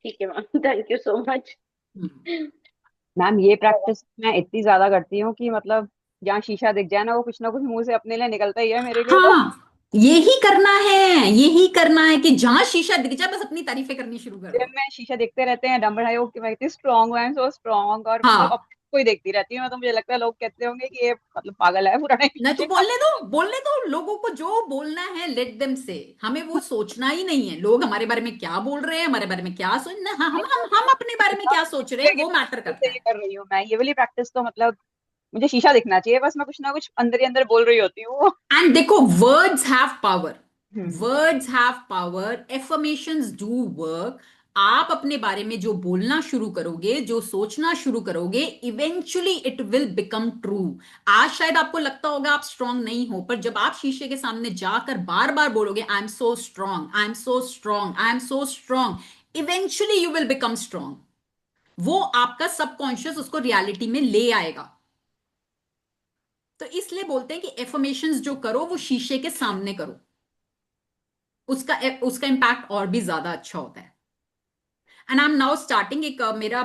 ठीक है ma'am, thank you so much. Hmm. Ma'am ये प्रैक्टिस मैं इतनी ज्यादा करती हूँ कि मतलब जहाँ शीशा दिख जाए ना, वो कुछ ना कुछ मुंह से अपने लिए निकलता ही है मेरे लिए तो। हाँ, यही करना है, यही करना है कि जहां शीशा दिख जाए बस अपनी तारीफें करनी शुरू कर जब दो। मैं शीशा देखते रहते हैं डम्बल भाई कि मैं इतनी स्ट्रांग हूँ, आई एम सो स्ट्रांग, और मतलब हाँ, अपने को ही देखती रहती हूँ मैं, तो मुझे लगता है लोग कहते होंगे कि ये मतलब पागल है पुराने नहीं तो पीछे का। बोलने दो, बोलने दो लोगों को जो बोलना है, लेट देम से। हमें वो सोचना ही नहीं है लोग हमारे बारे में क्या बोल रहे हैं, हमारे बारे में क्या सोच ना, हम अपने बारे में क्या सोच रहे हैं वो मैटर से करता ये है। कर रही हूँ मैं, ये वाली प्रैक्टिस तो मतलब मुझे शीशा दिखना चाहिए, बस मैं कुछ ना कुछ अंदर ही अंदर बोल रही होती हूँ। एंड देखो, words have power, hmm. Words have power, affirmations do work. आप अपने बारे में जो बोलना शुरू करोगे, जो सोचना शुरू करोगे, eventually it will become true. आज शायद आपको लगता होगा आप स्ट्रांग नहीं हो, पर जब आप शीशे के सामने जाकर बार बार बोलोगे आई am so strong, I am so strong, I am so strong, eventually you will become strong. वो आपका सबकॉन्शियस उसको रियलिटी में ले आएगा। तो इसलिए बोलते हैं कि एफर्मेशंस जो करो वो शीशे के सामने करो, उसका उसका इम्पैक्ट और भी ज्यादा अच्छा होता है। And I am now starting एक मेरा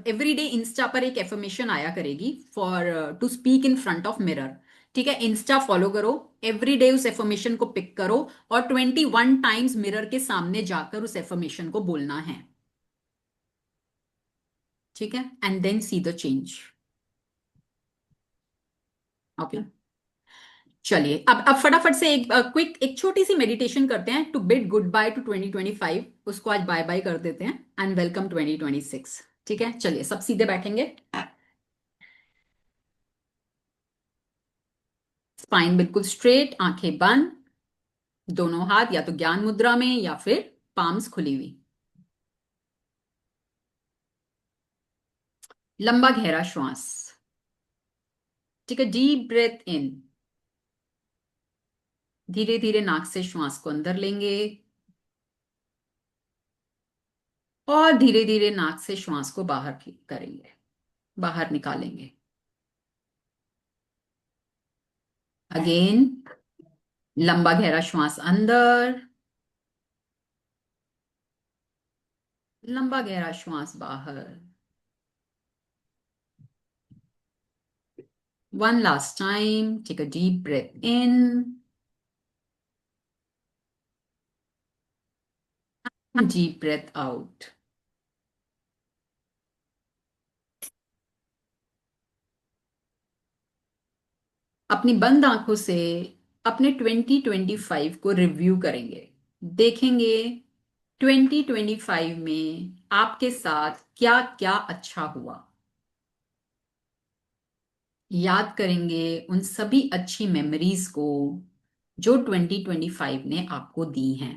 एवरीडे इंस्टा पर एक एफर्मेशन आया करेगी for to speak in front of mirror. ठीक है, इंस्टा फॉलो करो, एवरी डे उस एफर्मेशन को पिक करो और 21 टाइम्स मिरर के सामने जाकर उस एफर्मेशन को बोलना है। ठीक है, and then see the change. Okay, चलिए अब फटाफट से एक क्विक एक छोटी सी मेडिटेशन करते हैं to bid goodbye to 2025। उसको आज बाय बाय कर देते हैं एंड वेलकम 2026। ठीक है, चलिए सब सीधे बैठेंगे, स्पाइन बिल्कुल स्ट्रेट, आंखें बंद, दोनों हाथ या तो ज्ञान मुद्रा में या फिर पाम्स खुली हुई। लंबा गहरा श्वास। ठीक है, डीप ब्रेथ इन, धीरे धीरे नाक से श्वास को अंदर लेंगे और धीरे धीरे नाक से श्वास को बाहर करेंगे, बाहर निकालेंगे। अगेन, लंबा गहरा श्वास अंदर, लंबा गहरा श्वास बाहर। One last time, take a deep breath in and deep breath out. अपनी बंद आंखों से अपने 2025 को रिव्यू करेंगे, देखेंगे 2025 में आपके साथ क्या क्या अच्छा हुआ। याद करेंगे उन सभी अच्छी मेमोरीज को जो 2025 ने आपको दी हैं।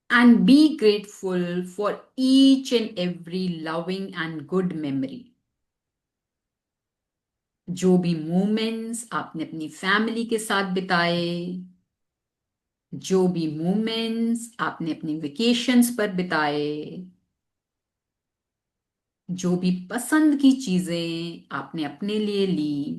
And be grateful for each and every loving and good memory. जो भी मोमेंट्स आपने अपनी फैमिली के साथ बिताए, जो भी मोमेंट्स आपने अपनी वेकेशंस पर बिताए, जो भी पसंद की चीजें आपने अपने लिए ली,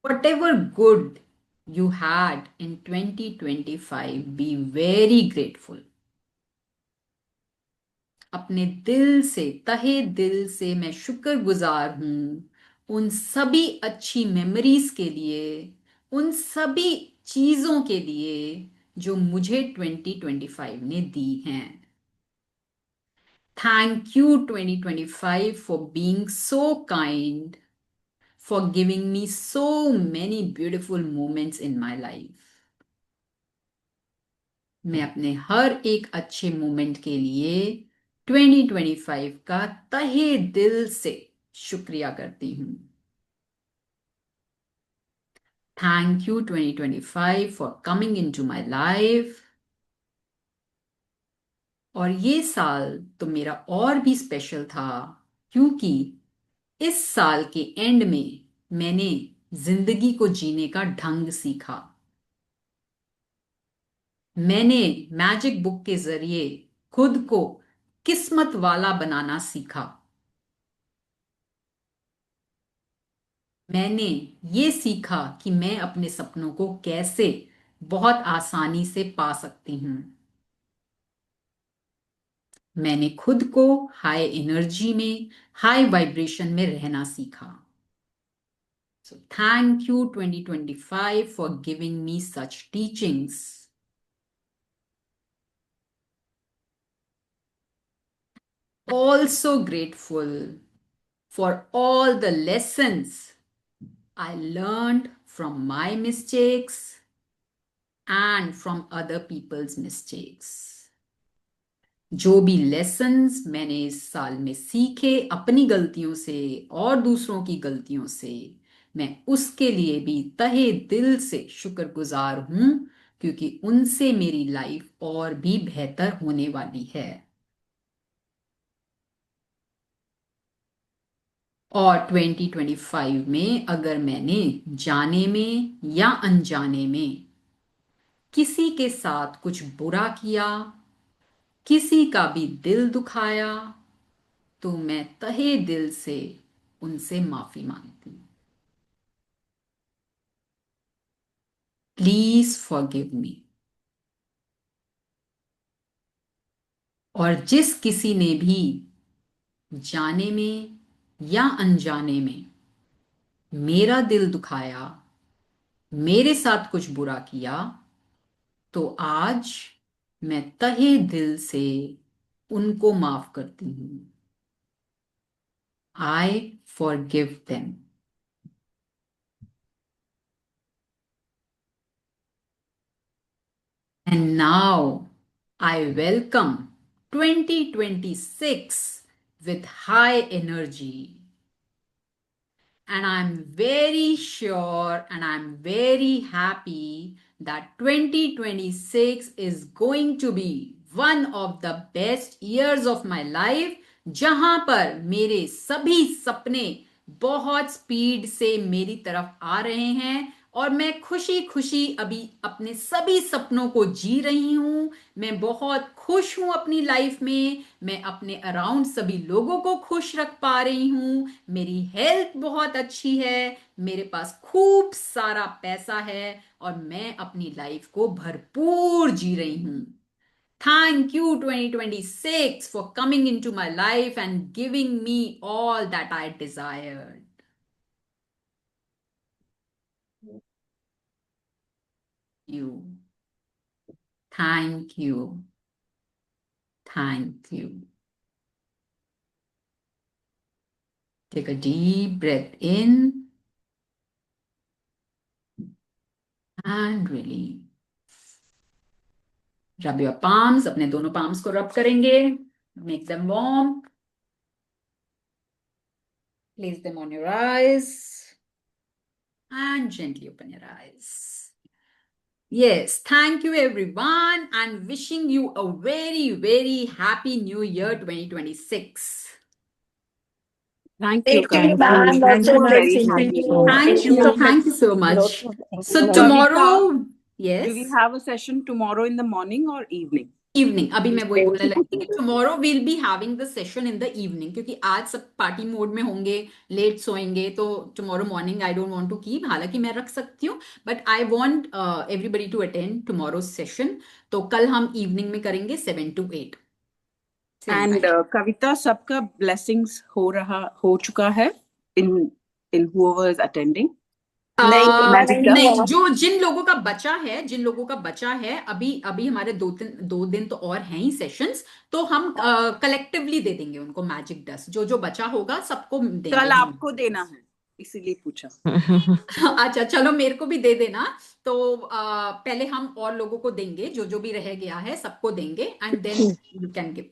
whatever good you had in 2025, be very grateful. अपने दिल से, तहे दिल से मैं शुक्रगुजार हूं उन सभी अच्छी मेमोरीज के लिए, उन सभी चीजों के लिए जो मुझे 2025 ने दी हैं। Thank you 2025 for being so kind, for giving me so many beautiful moments in my life. मैं अपने हर एक अच्छे मोमेंट के लिए 2025 का तहे दिल से शुक्रिया करती हूँ। Thank you 2025 for coming into my life. और ये साल तो मेरा और भी स्पेशल था, क्योंकि इस साल के एंड में मैंने जिंदगी को जीने का ढंग सीखा। मैंने मैजिक बुक के जरिए खुद को किस्मत वाला बनाना सीखा। मैंने ये सीखा कि मैं अपने सपनों को कैसे बहुत आसानी से पा सकती हूँ। मैंने खुद को हाई एनर्जी में, हाई वाइब्रेशन में रहना सीखा। So thank you 2025 for giving me such teachings. Also grateful for all the lessons I learned from my mistakes and from other people's mistakes. जो भी लेसन्स मैंने इस साल में सीखे अपनी गलतियों से और दूसरों की गलतियों से, मैं उसके लिए भी तहे दिल से शुक्रगुजार हूं, क्योंकि उनसे मेरी लाइफ और भी बेहतर होने वाली है। और 2025 में अगर मैंने जाने में या अनजाने में किसी के साथ कुछ बुरा किया, किसी का भी दिल दुखाया, तो मैं तहे दिल से उनसे माफी मांगती हूँ। Please forgive me. और जिस किसी ने भी जाने में या अनजाने में मेरा दिल दुखाया, मेरे साथ कुछ बुरा किया, तो आज मैं तहे दिल से उनको माफ करती हूँ। I forgive them. And now I welcome 2026 with high energy. And I'm very sure and I'm very happy that 2026 is going to be one of the best years of my life, जहां पर मेरे सभी सपने बहुत speed से मेरी तरफ आ रहे हैं और मैं खुशी खुशी अभी अपने सभी सपनों को जी रही हूं। मैं बहुत खुश हूं अपनी लाइफ में। मैं अपने अराउंड सभी लोगों को खुश रख पा रही हूं। मेरी हेल्थ बहुत अच्छी है। मेरे पास खूब सारा पैसा है और मैं अपनी लाइफ को भरपूर जी रही हूं। Thank you 2026 for coming into my life and giving me all that I desired. You. Thank you. Thank you. Take a deep breath in and release. Rub your palms. अपने दोनों palms को rub करेंगे. Make them warm. Place them on your eyes and gently open your eyes. Yes, thank you everyone and wishing you a very, very happy new year 2026. Thank you, Thank you, Kavita. ma'am. Thank Also you very wishing much. you. Thank Wishing you. you Thank you so much. lots of things. So Kavita, tomorrow, Do we yes, have a session tomorrow in the morning or evening? evening. अभी मैं वही बोलने लगी कि tomorrow we'll be having the session in the evening, क्योंकि आज सब party mode में होंगे, लेट सोएंगे, तो tomorrow morning I don't want to keep. हालांकि मैं रख सकती हूँ, but I want everybody to attend tomorrow's session. तो कल हम evening में करेंगे 7 to 8. Same And time. Kavita, सबका blessings हो चुका है in whoever is attending. नहीं, Magic नहीं नहीं, हुआ। जो जिन लोगों का बचा है अभी अभी हमारे 2 दिन तो और हैं ही सेशंस, तो हम कलेक्टिवली दे देंगे उनको मैजिक डस्ट। जो बचा होगा सबको देंगे कल हम। आपको देना है, इसीलिए पूछा। अच्छा, चलो मेरे को भी दे देना। तो पहले हम और लोगों को देंगे, जो भी रह गया है सबको देंगे, and then you can give.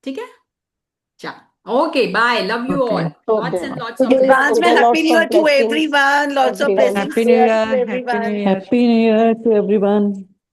ठीक है, चलो। Okay, bye. Love you Okay. all. Lots Okay. and lots of Okay. Advance में blessings. Okay. Happy Lots New Year of to blessings, everyone. Lots of everyone. blessings Happy New to Year. Happy everyone. New Year. Happy New Year to everyone.